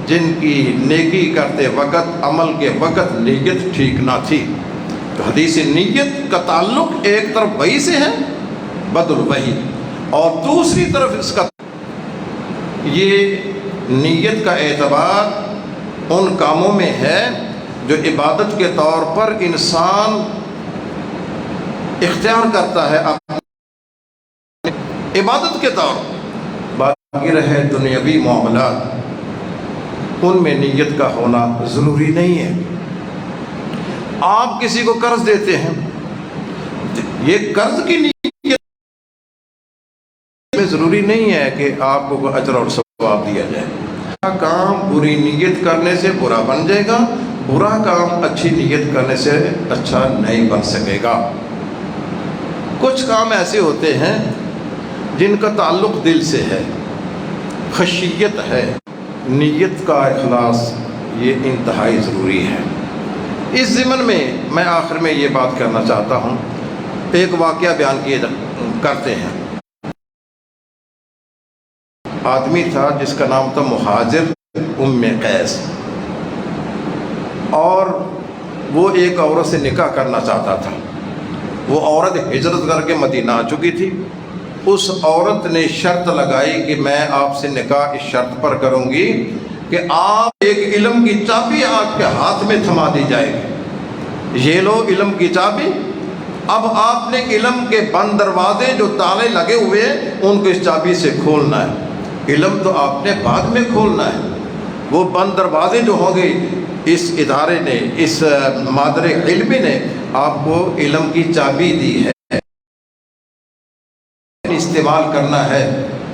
جن کی نیکی کرتے وقت، عمل کے وقت نیت ٹھیک نہ تھی۔ تو حدیث نیت کا تعلق ایک طرف وحی سے ہے، بدل وحی، اور دوسری طرف اس کا یہ نیت کا اعتبار ان کاموں میں ہے جو عبادت کے طور پر انسان اختیار کرتا ہے عبادت کے طور پر۔ باقی رہے دنیاوی معاملات، ان میں نیت کا ہونا ضروری نہیں ہے۔ آپ کسی کو قرض دیتے ہیں، یہ قرض کی نیت میں ضروری نہیں ہے کہ آپ کو اجر اور ثواب دیا جائے۔ کام بری نیت کرنے سے برا بن جائے گا، برا کام اچھی نیت کرنے سے اچھا نہیں بن سکے گا۔ کچھ کام ایسے ہوتے ہیں جن کا تعلق دل سے ہے، خشیت ہے، نیت کا اخلاص یہ انتہائی ضروری ہے۔ اس ضمن میں میں آخر میں یہ بات کرنا چاہتا ہوں، ایک واقعہ بیان کرتے ہیں۔ آدمی تھا جس کا نام تھا مہاجر ام قیس، اور وہ ایک عورت سے نکاح کرنا چاہتا تھا۔ وہ عورت ہجرت کر کے مدینہ آ چکی تھی۔ اس عورت نے شرط لگائی کہ میں آپ سے نکاح اس شرط پر کروں گی کہ آپ ایک علم کی چابی آپ کے ہاتھ میں تھما دی جائے گی، یہ لو علم کی چابی، اب آپ نے علم کے بند دروازے جو تالے لگے ہوئے ہیں ان کو اس چابی سے کھولنا ہے۔ علم تو آپ نے بعد میں کھولنا ہے، وہ بند دروازے جو ہوں گے اس ادارے نے، اس مادر علمی نے آپ کو علم کی چابی دی ہے، استعمال کرنا ہے،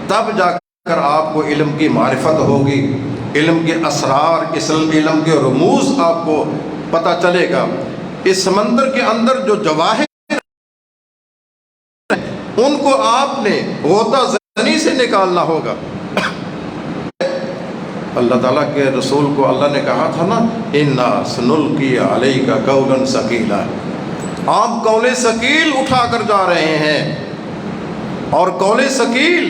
تب جا کر آپ کو علم کی معرفت ہوگی، علم کے اسرار، علم کے رموز آپ کو پتہ چلے گا۔ اس سمندر کے اندر جو جواہر ان کو آپ نے غوطہ زنی سے نکالنا ہوگا۔ اللہ تعالیٰ کے رسول کو اللہ نے کہا تھا نا، اِنَّا سَنُلْقِي عَلَيْكَ قَوْلًا ثَقِيلًا، آپ قول ثقیل اٹھا کر جا رہے ہیں، اور قول ثقیل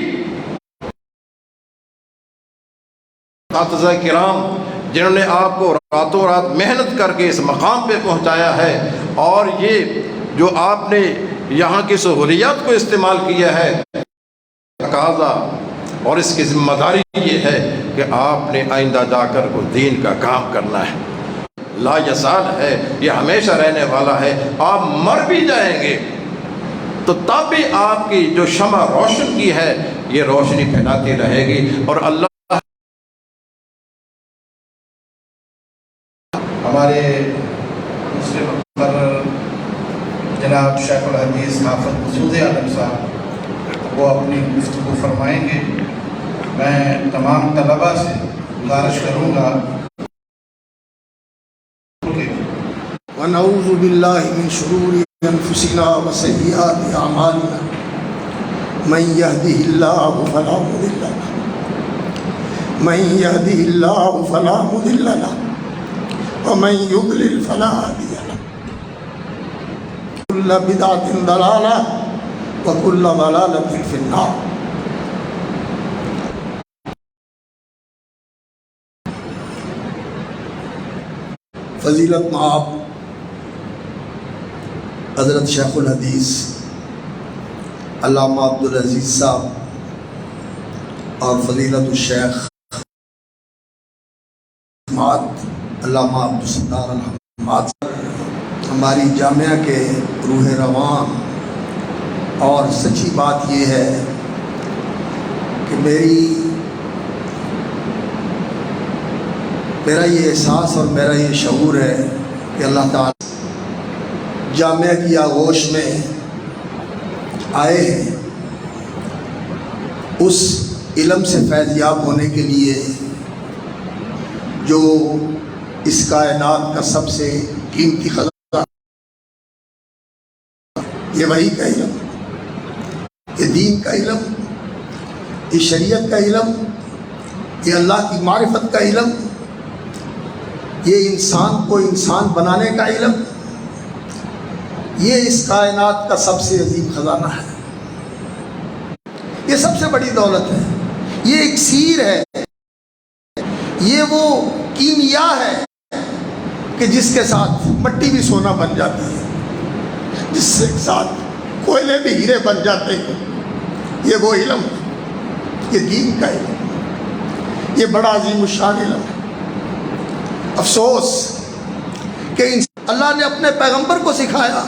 اساتذہ کرام جنہوں نے آپ کو راتوں رات محنت کر کے اس مقام پہ پہنچایا ہے، اور یہ جو آپ نے یہاں کی سہولیات کو استعمال کیا ہے، تقاضا اور اس کی ذمہ داری یہ ہے کہ آپ نے آئندہ جا کر کو دین کا کام کرنا ہے۔ لا یزال ہے، یہ ہمیشہ رہنے والا ہے، آپ مر بھی جائیں گے تو تب بھی آپ کی جو شمع روشن کی ہے یہ روشنی پھیلاتی رہے گی، اور اللہ ہمارے مسلم مقرر جناب شیخ الحدیث حافظ مسعود عالم صاحب وہ اپنی گفتگو فرمائیں گے۔ میں تمام طلباء سے گزارش کروں گا ونعوذ باللہ من شرور انفسنا وسیئات اعمالنا من یهده اللہ فلا مضل له من یهده اللہ فلا مضل له ومن یضلل فلا هادی له کل بدعۃ ضلالہ وکل ضلالۃ فی النار۔ فضیلت مآب حضرت شیخ الحدیث علامہ عبدالعزیز صاحب اور فضیلت الشیخ علامہ عبدالستار الحماد، ہماری جامعہ کے روح رواں، اور سچی بات یہ ہے کہ میرا یہ احساس اور میرا یہ شعور ہے کہ اللہ تعالیٰ جامعہ کی آغوش میں آئے ہیں اس علم سے فیض یاب ہونے کے لیے جو اس کائنات کا سب سے قیمتی خزانہ، یہ وحی کا علم، یہ دین کا علم، یہ شریعت کا علم، یہ اللہ کی معرفت کا علم، یہ انسان کو انسان بنانے کا علم، یہ اس کائنات کا سب سے عظیم خزانہ ہے، یہ سب سے بڑی دولت ہے، یہ اکسیر ہے، یہ وہ کیمیا ہے کہ جس کے ساتھ مٹی بھی سونا بن جاتی ہے، جس کے ساتھ کوئلے بھی ہیرے بن جاتے ہیں، یہ وہ علم، یہ دین کا علم، یہ بڑا عظیم الشان علم ہے۔ افسوس کہ اللہ نے اپنے پیغمبر کو سکھایا،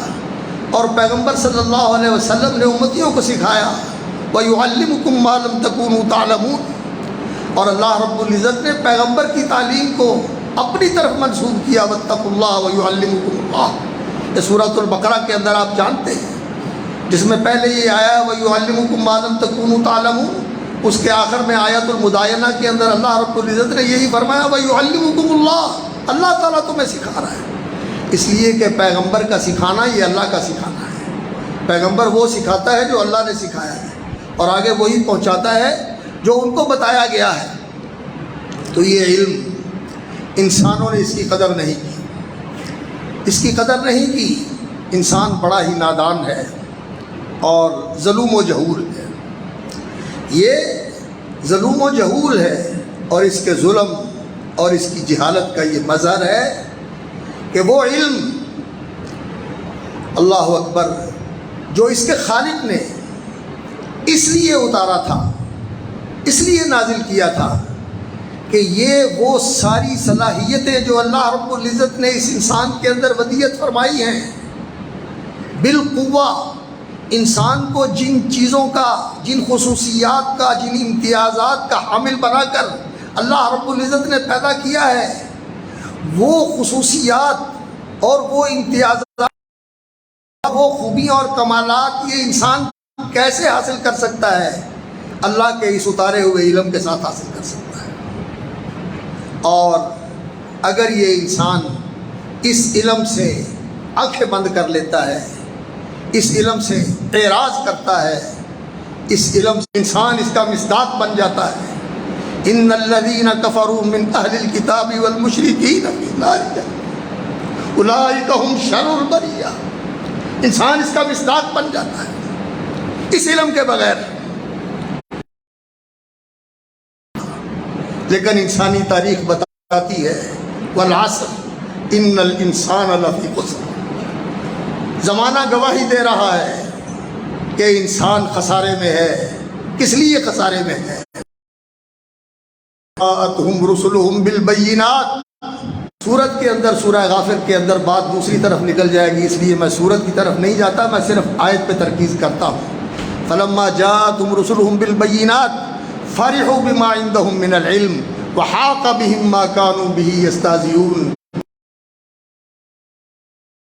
اور پیغمبر صلی اللہ علیہ وسلم نے امتیوں کو سکھایا، وَيُعَلِّمُكُمْ مَا لَمْ تَكُونُوا تَعْلَمُونَ، اور اللہ رب العزت نے پیغمبر کی تعلیم کو اپنی طرف منسوب کیا، وَاتَّقُوا اللَّهَ وَيُعَلِّمُكُمُ اللَّهُ، یہ سورۃ البقرہ کے اندر آپ جانتے ہیں، جس میں پہلے یہ آیا وَيُعَلِّمُكُمْ مَا لَمْ تَكُونُوا تَعْلَمُونَ، اس کے آخر میں آیت المدائنہ کے اندر اللہ رب العزت نے یہی فرمایا وَيُعَلِّمُكُمُ اللَّهُ، اللہ تعالیٰ تمہیں سکھا رہا ہے، اس لیے کہ پیغمبر کا سکھانا یہ اللہ کا سکھانا ہے۔ پیغمبر وہ سکھاتا ہے جو اللہ نے سکھایا ہے، اور آگے وہی پہنچاتا ہے جو ان کو بتایا گیا ہے۔ تو یہ علم انسانوں نے اس کی قدر نہیں کی، اس کی قدر نہیں کی، انسان بڑا ہی نادان ہے اور ظلم و جہول ہے۔ یہ ظلم و جہول ہے اور اس کے ظلم اور اس کی جہالت کا یہ مظہر ہے کہ وہ علم اللہ اکبر جو اس کے خالق نے اس لیے اتارا تھا، اس لیے نازل کیا تھا کہ یہ وہ ساری صلاحیتیں جو اللہ رب العزت نے اس انسان کے اندر ودیت فرمائی ہیں، بالقوہ انسان کو جن چیزوں کا، جن خصوصیات کا، جن امتیازات کا حامل بنا کر اللہ رب العزت نے پیدا کیا ہے، وہ خصوصیات اور وہ امتیازات، وہ خوبیاں اور کمالات یہ انسان کیسے حاصل کر سکتا ہے؟ اللہ کے اس اتارے ہوئے علم کے ساتھ حاصل کر سکتا ہے۔ اور اگر یہ انسان اس علم سے آنکھیں بند کر لیتا ہے، اس علم سے اعراض کرتا ہے، اس علم سے انسان اس کا مصداق بن جاتا ہے۔ ان الذین کفروا من اہل الکتاب والمشرکین فی نار جہنم اولئک ھم شر البریہ۔ انسان اس کا مصداق بن جاتا ہے اس علم کے بغیر۔ لیکن انسانی تاریخ بتاتی ہے والعصر ان الانسان لفی خسر، زمانہ گواہی دے رہا ہے کہ انسان خسارے میں ہے۔ کس لیے خسارے میں ہے؟ آتہم رسلہم بالبینات، سورت کے اندر، سورہ غافر کے اندر بات دوسری طرف نکل جائے گی، اس لیے میں سورت کی طرف نہیں جاتا، میں صرف آیت پہ ترکیز کرتا ہوں۔ فلما جاءتہم رسلہم بالبینات فرحوا بما عندہم من العلم وحاق بہم ما كانوا بہ یستہزئون۔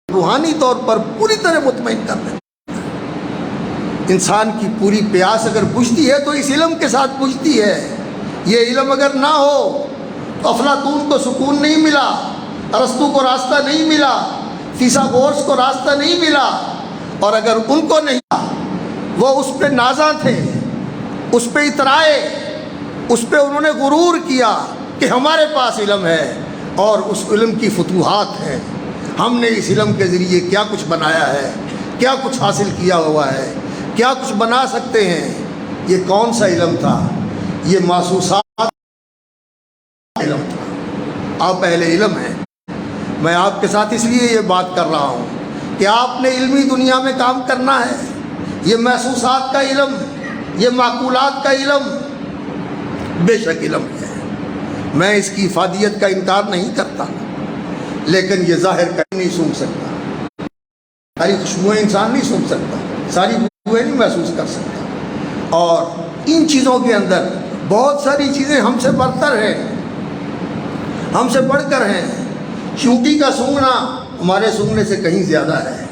روحانی طور پر پوری طرح مطمئن کر دیں۔ انسان کی پوری پیاس اگر بجھتی ہے تو اس علم کے ساتھ بجھتی ہے۔ یہ علم اگر نہ ہو تو افلاطون کو سکون نہیں ملا، ارسطو کو راستہ نہیں ملا، فیثاغورس کو راستہ نہیں ملا، اور اگر ان کو نہیں ملا، وہ اس پہ نازاں تھے، اس پہ اترائے، اس پہ انہوں نے غرور کیا کہ ہمارے پاس علم ہے اور اس علم کی فتوحات ہیں، ہم نے اس علم کے ذریعے کیا کچھ بنایا ہے، کیا کچھ حاصل کیا ہوا ہے، کیا کچھ بنا سکتے ہیں۔ یہ کون سا علم تھا؟ یہ محسوسات علم تھا۔ آپ اہل علم ہیں، میں آپ کے ساتھ اس لیے یہ بات کر رہا ہوں کہ آپ نے علمی دنیا میں کام کرنا ہے۔ یہ محسوسات کا علم، یہ معقولات کا علم بے شک علم ہے، میں اس کی افادیت کا انکار نہیں کرتا، لیکن یہ ظاہر کر نہیں سن سکتا، ساری خوشبوئیں انسان نہیں سن سکتا، ساری خوشبوئیں نہیں محسوس کر سکتا۔ اور ان چیزوں کے اندر بہت ساری چیزیں ہم سے برتر ہیں، ہم سے بڑھ کر ہیں۔ چونٹی کا سونگنا ہمارے سونگنے سے کہیں زیادہ ہے،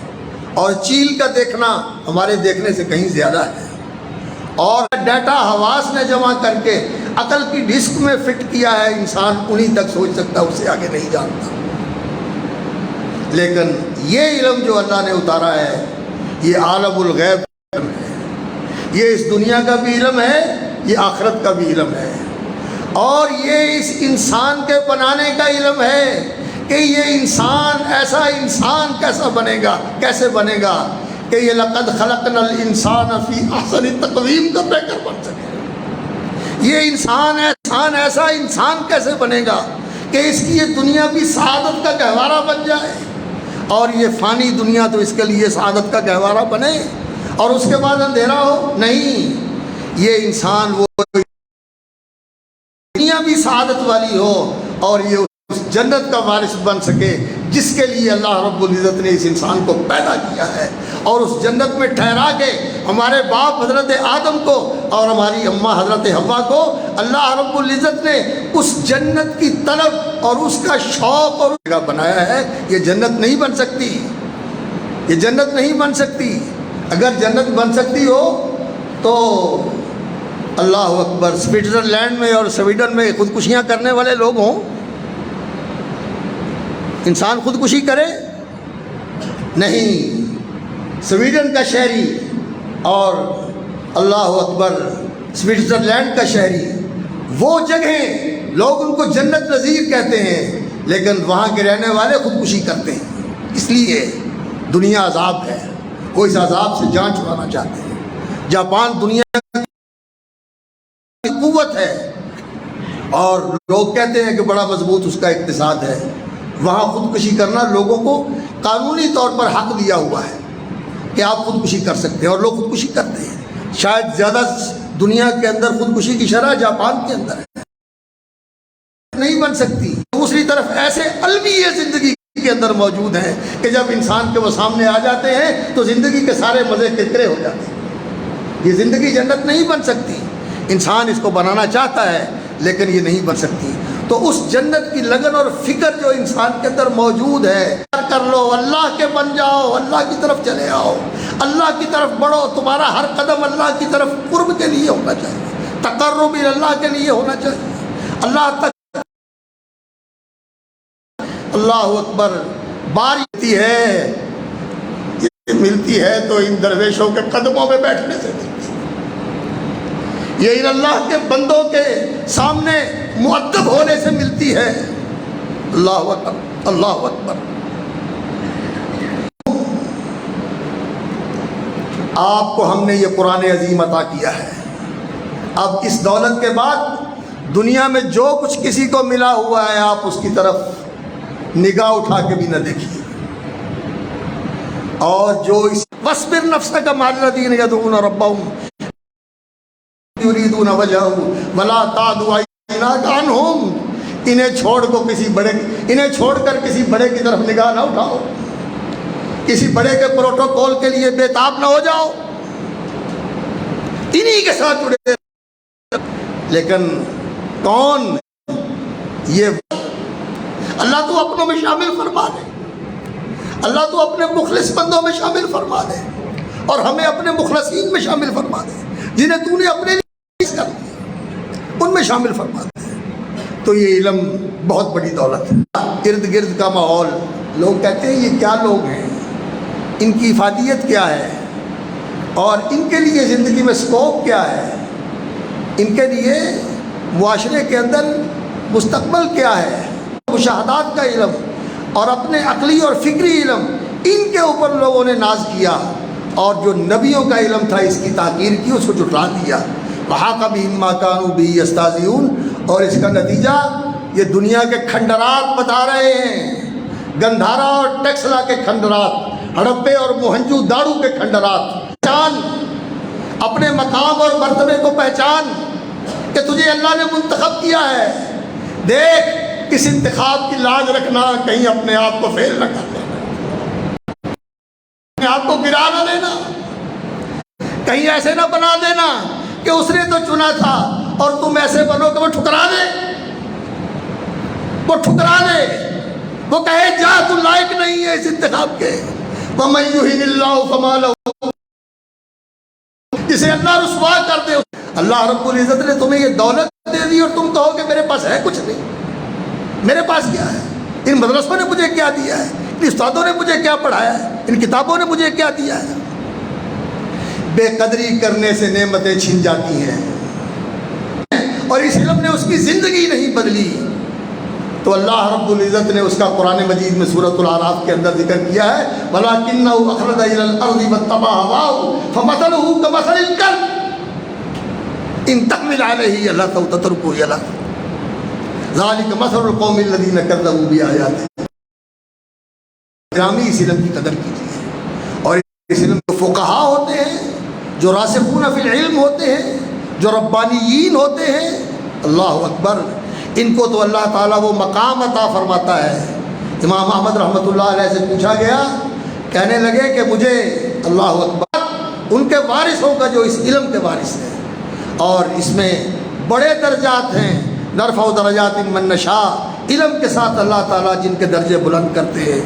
اور چیل کا دیکھنا ہمارے دیکھنے سے کہیں زیادہ ہے، اور ڈیٹا حواس نے جمع کر کے عقل کی ڈسک میں فٹ کیا ہے، انسان انہی تک سوچ سکتا، اس سے آگے نہیں جانتا۔ لیکن یہ علم جو اللہ نے اتارا ہے، یہ عالم الغیب کا علم ہے، یہ اس دنیا کا بھی علم ہے، یہ آخرت کا بھی علم ہے، اور یہ اس انسان کے بنانے کا علم ہے کہ یہ انسان ایسا انسان کیسا بنے گا، کیسے بنے گا کہ یہ لقد خلقنا الانسان فی احسن تقویم کا پیکر بن سکے۔ یہ انسان ایسا انسان کیسے بنے گا کہ اس کی یہ دنیا بھی سعادت کا گہوارہ بن جائے، اور یہ فانی دنیا تو اس کے لیے سعادت کا گہوارہ بنے، اور اس کے بعد اندھیرا ہو؟ نہیں، یہ انسان وہ دنیا بھی سعادت والی ہو، اور یہ اس جنت کا وارث بن سکے جس کے لیے اللہ رب العزت نے اس انسان کو پیدا کیا ہے، اور اس جنت میں ٹھہرا کے ہمارے باپ حضرت آدم کو اور ہماری اماں حضرت حوا کو اللہ رب العزت نے اس جنت کی طلب اور اس کا شوق اور جگہ بنایا ہے۔ یہ جنت نہیں بن سکتی، یہ جنت نہیں بن سکتی۔ اگر جنت بن سکتی ہو تو اللہ اکبر، سوئٹزرلینڈ میں اور سویڈن میں خودکشیاں کرنے والے لوگ ہوں، انسان خودکشی کرے؟ نہیں، سویڈن کا شہری اور اللہ اکبر سوئٹزرلینڈ کا شہری، وہ جگہیں لوگ ان کو جنت نظیر کہتے ہیں، لیکن وہاں کے رہنے والے خودکشی کرتے ہیں۔ اس اس لیے دنیا عذاب ہے، وہ اس عذاب سے جان چھڑانا چاہتے ہیں۔ جاپان دنیا کی قوت ہے اور لوگ کہتے ہیں کہ بڑا مضبوط اس کا اقتصاد ہے، وہاں خودکشی کرنا لوگوں کو قانونی طور پر حق دیا ہوا ہے کہ آپ خودکشی کر سکتے ہیں، اور لوگ خودکشی کرتے ہیں۔ شاید زیادہ دنیا کے اندر خودکشی کی شرح جاپان کے اندر ہے، نہیں بن سکتی۔ دوسری طرف ایسے المیہ زندگی کے اندر موجود ہیں کہ جب انسان کے وہ سامنے آ جاتے ہیں تو زندگی کے سارے مزے کرکرے ہو جاتے ہیں۔ یہ زندگی جنت نہیں بن سکتی، انسان اس کو بنانا چاہتا ہے لیکن یہ نہیں بن سکتی۔ تو اس جنت کی لگن اور فکر جو انسان کے اندر موجود ہے، کر لو، اللہ کے بن جاؤ، اللہ کی طرف چلے آؤ، اللہ کی طرف بڑھو، تمہارا ہر قدم اللہ کی طرف قرب کے لیے ہونا چاہیے، تقرب اللہ کے لیے ہونا چاہیے، اللہ تک۔ اللہ اکبر، باری ملتی ہے تو ان درویشوں کے قدموں میں بیٹھنے سے ملتی ہے، یہ ان اللہ کے بندوں کے سامنے مؤدب ہونے سے ملتی ہے۔ اللہ اکبر، اللہ اکبر۔ آپ کو ہم نے یہ قرآن عظیم عطا کیا ہے، اب اس دولت کے بعد دنیا میں جو کچھ کسی کو ملا ہوا ہے آپ اس کی طرف نگاہ اٹھا کے بھی نہ دیکھیے، اور جو اس وَاصْبِرْ نَفْسَكَ مَعَ الَّذِينَ يَدْعُونَ رَبَّهُمْ يُرِيدُونَ وَجْهَهُ وَلَا تَعْدُ عَيْنَاكَ عَنْهُمْ، انہیں چھوڑ کر کسی بڑے کی طرف نگاہ نہ اٹھاؤ، کسی بڑے کے پروٹوکول کے لیے بےتاب نہ ہو جاؤ، انہی کے ساتھ جڑے۔ لیکن کون؟ یہ اللہ تو اپنوں میں شامل فرما دے، اللہ تو اپنے مخلص بندوں میں شامل فرما دے، اور ہمیں اپنے مخلصین میں شامل فرما دے، جنہیں تو نے اپنے لیے کر دیا ان میں شامل فرما دے۔ تو یہ علم بہت بڑی دولت ہے۔ ارد گرد کا ماحول، لوگ کہتے ہیں یہ کیا لوگ ہیں، ان کی افادیت کیا ہے، اور ان کے لیے زندگی میں سکوپ کیا ہے، ان کے لیے معاشرے کے اندر مستقبل کیا ہے۔ مشاہدات کا علم اور اپنے عقلی اور فکری علم، ان کے اوپر لوگوں نے ناز کیا، اور جو نبیوں کا علم تھا اس کی تحقیر کی، اس کو جھٹلا دیا۔ وَحَاقَ بِهِم مَّا كَانُوا بِهِ يَسْتَهْزِئُونَ، اور اس کا نتیجہ یہ دنیا کے کھنڈرات بتا رہے ہیں، گندھارا اور ٹیکسلا کے کھنڈرات، ہڑپے اور موہنجو داڑو کے کھنڈرات۔ پہچان اپنے مقام اور مرتبے کو، پہچان کہ تجھے اللہ نے منتخب کیا ہے، دیکھ اس انتخاب کی لاج رکھنا، کہیں اپنے آپ کو فیل نہ کر دینا، اپنے آپ کو گرا نہ دینا، کہیں ایسے نہ بنا دینا کہ اس نے تو چنا تھا اور تم ایسے بنو کہ وہ ٹھکرا دے، وہ ٹھکرا دے، وہ کہے جا تو لائق نہیں ہے اس انتخاب کے۔ وَمَن يُهِنِ اللَّهُ فَمَا لَهُ، جسے اللہ رسوا کر دے، اللہ رب العزت نے تمہیں یہ دولت دے دی اور تم کہو کہ میرے پاس ہے کچھ نہیں، میرے پاس کیا ہے، ان مدرسوں نے مجھے کیا دیا ہے، ان استادوں نے مجھے کیا پڑھایا ہے، ان کتابوں نے مجھے کیا دیا ہے۔ بے قدری کرنے سے نعمتیں چھن جاتی ہیں، اور اس علم نے اس کی زندگی نہیں بدلی۔ تو اللہ رب العزت نے اس کا قرآن مجید میں سورۃ الاعراف کے اندر ذکر کیا ہے، وَلَٰكِنَّهُ أَخْرَجَ إِلَى الْأَرْضِ وَاتَّبَعَ هَوَاهُ فَمَثَلُهُ كَمَثَلِ الْكَلْبِ إِن تَحْمِلْ عَلَيْهِ يَلْهَثْ أَوْ تَتْرُكْهُ يَلْهَث ذَلِكَ مَثَلُ الْقَوْمِ الَّذِينَ كَذَّبُوا بِآيَاتِنَا۔ گرامی اس علم کی قدر کیجیے، اور اس علم کے فقہا ہوتے ہیں، جو راسخون فی العلم ہوتے ہیں، جو ربانیین ہوتے ہیں، اللہ اکبر، ان کو تو اللہ تعالیٰ وہ مقام عطا فرماتا ہے۔ امام احمد رحمۃ اللہ علیہ سے پوچھا گیا، کہنے لگے کہ مجھے، اللہ اکبر، ان کے وارثوں کا جو اس علم کے وارث ہیں، اور اس میں بڑے درجات ہیں، نرفع درجات من نشاء، علم کے ساتھ اللہ تعالیٰ جن کے درجے بلند کرتے ہیں،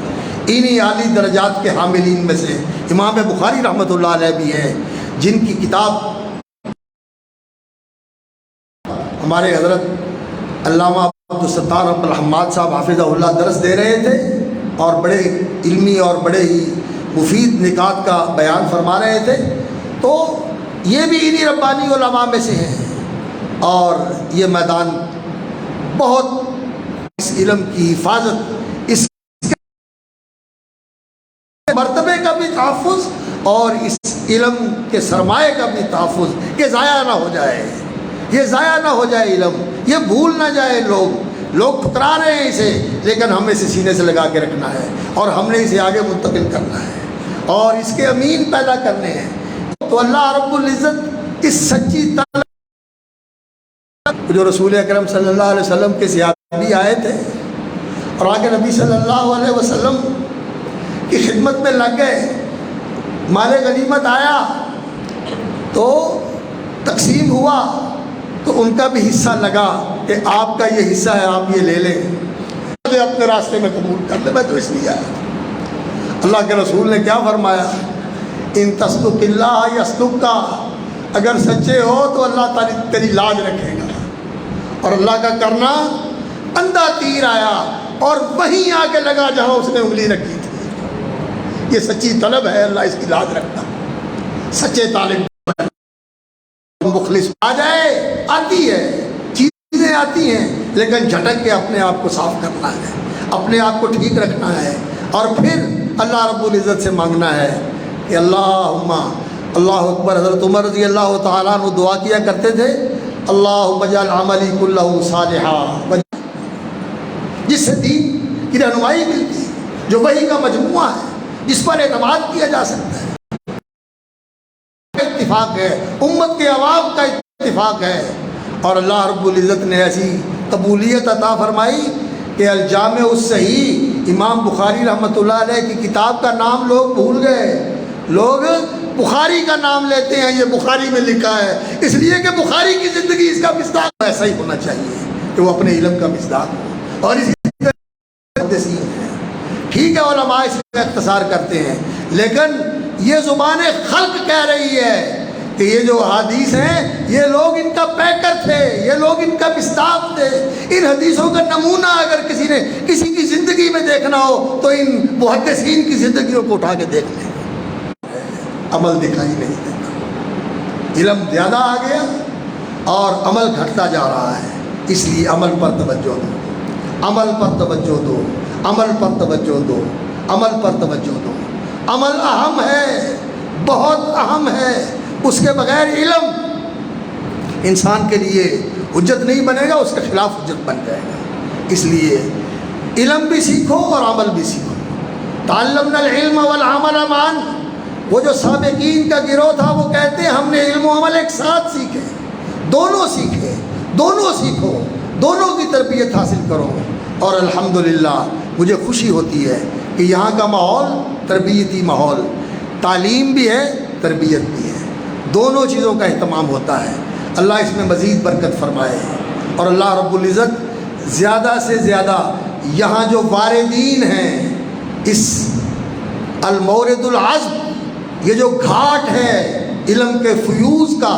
انہی عالی درجات کے حاملین میں سے امام بخاری رحمۃ اللہ علیہ بھی ہیں، جن کی کتاب ہمارے حضرت علامہ عبدالستار الحماد صاحب حافظہ اللہ درس دے رہے تھے، اور بڑے علمی اور بڑے ہی مفید نکات کا بیان فرما رہے تھے۔ تو یہ بھی انہی ربانی علماء میں سے ہیں، اور یہ میدان بہت اس علم کی حفاظت مرتبے کا بھی تحفظ اور اس علم کے سرمایہ کا بھی تحفظ، کہ ضائع نہ ہو جائے، یہ ضائع نہ ہو جائے علم، یہ بھول نہ جائے لوگ ٹھکرا رہے ہیں اسے، لیکن ہمیں اسے سینے سے لگا کے رکھنا ہے اور ہم نے اسے آگے منتقل کرنا ہے اور اس کے امین پیدا کرنے ہیں۔ تو اللہ رب العزت اس سچی طلب جو رسول اکرم صلی اللہ علیہ وسلم کے صحابی آئے تھے اور آگے نبی صلی اللہ علیہ وسلم کی خدمت میں لگ گئے، مال غنیمت آیا تو تقسیم ہوا تو ان کا بھی حصہ لگا کہ آپ کا یہ حصہ ہے، آپ یہ لے لیں، اپنے راستے میں قبول کر لیں، میں تو اس لیے آیا۔ اللہ کے رسول نے کیا فرمایا؟ ان تصدق اللہ یصدق کا، اگر سچے ہو تو اللہ تعالی تیری لاج رکھے گا۔ اور اللہ کا کرنا، اندھا تیر آیا اور وہیں آ کے لگا جہاں اس نے انگلی رکھی تھی۔ یہ سچی طلب ہے، اللہ اس کی لاج رکھتا۔ سچے طالب مخلص آ جائے، آتی ہے، چیزیں آتی ہیں، لیکن جھٹک کے اپنے آپ کو صاف کرنا ہے، اپنے آپ کو ٹھیک رکھنا ہے اور پھر اللہ رب العزت سے مانگنا ہے کہ اللہم، اللہ اکبر۔ حضرت عمر رضی اللہ تعالیٰ عنہ دعا کیا کرتے تھے، اللہم اجعل عملی کلہ صالحا، جس سے دین کی رہنمائی ملتی ہے، جو وحی کا مجموعہ ہے، جس پر اعتماد کیا جا سکتا ہے، اتفاق ہے، امت کے عوام کا اتفاق ہے۔ اور اللہ رب العزت نے ایسی قبولیت عطا فرمائی کہ الجامع الصحیح امام بخاری رحمۃ اللہ علیہ کی کتاب کا نام لوگ بھول گئے، لوگ بخاری کا نام لیتے ہیں، یہ بخاری میں لکھا ہے، اس لیے کہ بخاری کی زندگی اس کا مصداق ایسا ہی ہونا چاہیے کہ وہ اپنے علم کا مصداق ہو۔ اور اسی ٹھیک ہے علماء اس میں اختصار کرتے ہیں، لیکن یہ زبان خلق کہہ رہی ہے کہ یہ جو حدیث ہیں یہ لوگ ان کا پیکر تھے، یہ لوگ ان کا مصداق تھے۔ ان حدیثوں کا نمونہ اگر کسی نے کسی کی زندگی میں دیکھنا ہو تو ان محدثین کی زندگیوں کو اٹھا کے دیکھ لیں، عمل دکھائی نہیں دیتا، علم زیادہ آ گیا اور عمل گھٹتا جا رہا ہے۔ اس لیے عمل پر توجہ دو، عمل پر توجہ دو، عمل پر توجہ دو، عمل پر توجہ دو۔ عمل اہم ہے، بہت اہم ہے، اس کے بغیر علم انسان کے لیے حجت نہیں بنے گا، اس کے خلاف حجت بن جائے گا۔ اس لیے علم بھی سیکھو اور عمل بھی سیکھو۔ تعلمنا العلم والعمل معا، وہ جو سابقین کا گروہ تھا وہ کہتے ہیں ہم نے علم و عمل ایک ساتھ سیکھے، دونوں سیکھے، دونوں سیکھو، دونوں کی تربیت حاصل کرو۔ اور الحمدللہ مجھے خوشی ہوتی ہے کہ یہاں کا ماحول تربیتی ماحول، تعلیم بھی ہے، تربیت بھی ہے، دونوں چیزوں کا اہتمام ہوتا ہے۔ اللہ اس میں مزید برکت فرمائے اور اللہ رب العزت زیادہ سے زیادہ یہاں جو واردین ہیں اس المورد العذب، یہ جو گھاٹ ہے علم کے فیوز کا،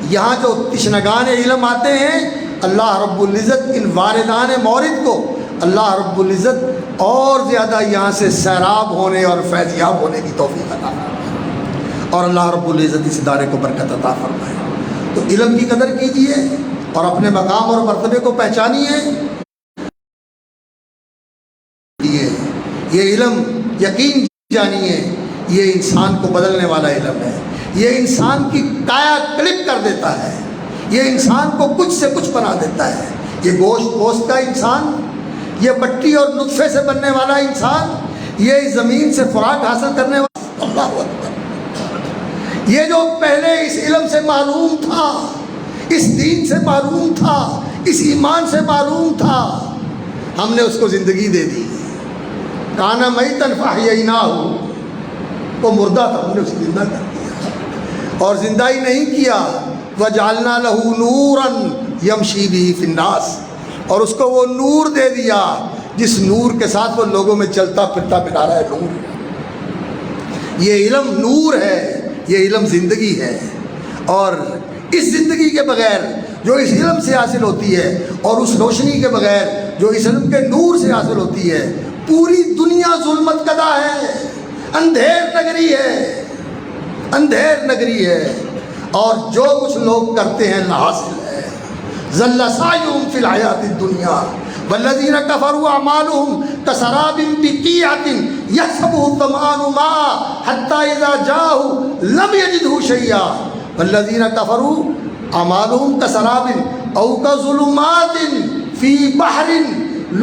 یہاں جو تشنگان علم آتے ہیں، اللہ رب العزت ان واردان مورد کو اللہ رب العزت اور زیادہ یہاں سے سیراب ہونے اور فیضیاب ہونے کی توفیق عطا فرمائے اور اللہ رب العزت اس ادارے کو برکت عطا فرمائے۔ تو علم کی قدر کیجیے اور اپنے مقام اور مرتبے کو پہچانیے۔ یہ علم یقین جانیے، یہ انسان کو بدلنے والا علم ہے، یہ انسان کی کایا کلپ کر دیتا ہے، یہ انسان کو کچھ سے کچھ بنا دیتا ہے۔ یہ گوشت پوست کا انسان، یہ مٹی اور نطفے سے بننے والا انسان، یہ زمین سے خوراک حاصل کرنے والا، اللہ اکبر، یہ جو پہلے اس علم سے محروم تھا، اس دین سے محروم تھا، اس ایمان سے محروم تھا، ہم نے اس کو زندگی دے دی۔ کانا میتن فاحییناہ، وہ مردہ تھا، ہم نے اسے زندہ کر دیا اور زندہ ہی نہیں کیا، وجعلنا لہ نورا یمشی بہ فی الناس، اور اس کو وہ نور دے دیا جس نور کے ساتھ وہ لوگوں میں چلتا پھرتا پھرا رہا ہے۔ نور، یہ علم نور ہے، یہ علم زندگی ہے، اور اس زندگی کے بغیر جو اس علم سے حاصل ہوتی ہے اور اس روشنی کے بغیر جو اس علم کے نور سے حاصل ہوتی ہے، پوری دنیا ظلمت کدا ہے، اندھیر نگری ہے، اندھیر نگری ہے، اور جو کچھ لوگ کرتے ہیں لا حاصل ہے۔ ذل سعیہم فی الحیات الدنیا والذین کفروا اعمالهم کسراب بقیعۃ یحسبه الظمآن ماء حتی اذا جاءه لم یجدہ شیئا والذین کفروا اعمالهم کسراب او کظلمات فی بحر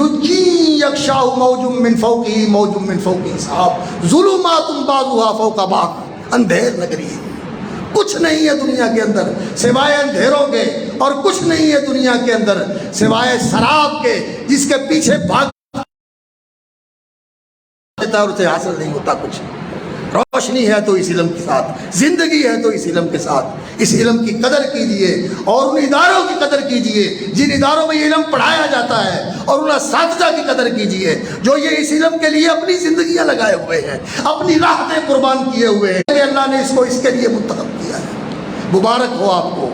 لجی یغشاہ موج من فوقہ موج من فوقہ سحاب ظلمات بعضها فوق بعض. اندھیر لگ رہی ہے, کچھ نہیں ہے دنیا کے اندر سوائے اندھیروں کے, اور کچھ نہیں ہے دنیا کے اندر سوائے سراب کے جس کے پیچھے بھاگ دیتا ہے اور اسے حاصل نہیں ہوتا کچھ. روشنی ہے تو اس علم کے ساتھ, زندگی ہے تو اس علم کے ساتھ. اس علم کی قدر کیجئے اور ان اداروں کی قدر کیجئے جن اداروں میں یہ علم پڑھایا جاتا ہے, اور ان اساتذہ کی قدر کیجئے جو یہ اس علم کے لیے اپنی زندگیاں لگائے ہوئے ہیں, اپنی راحتیں قربان کیے ہوئے ہیں کہ اللہ نے اس کو اس کے لیے منتخب کیا ہے. مبارک ہو آپ کو.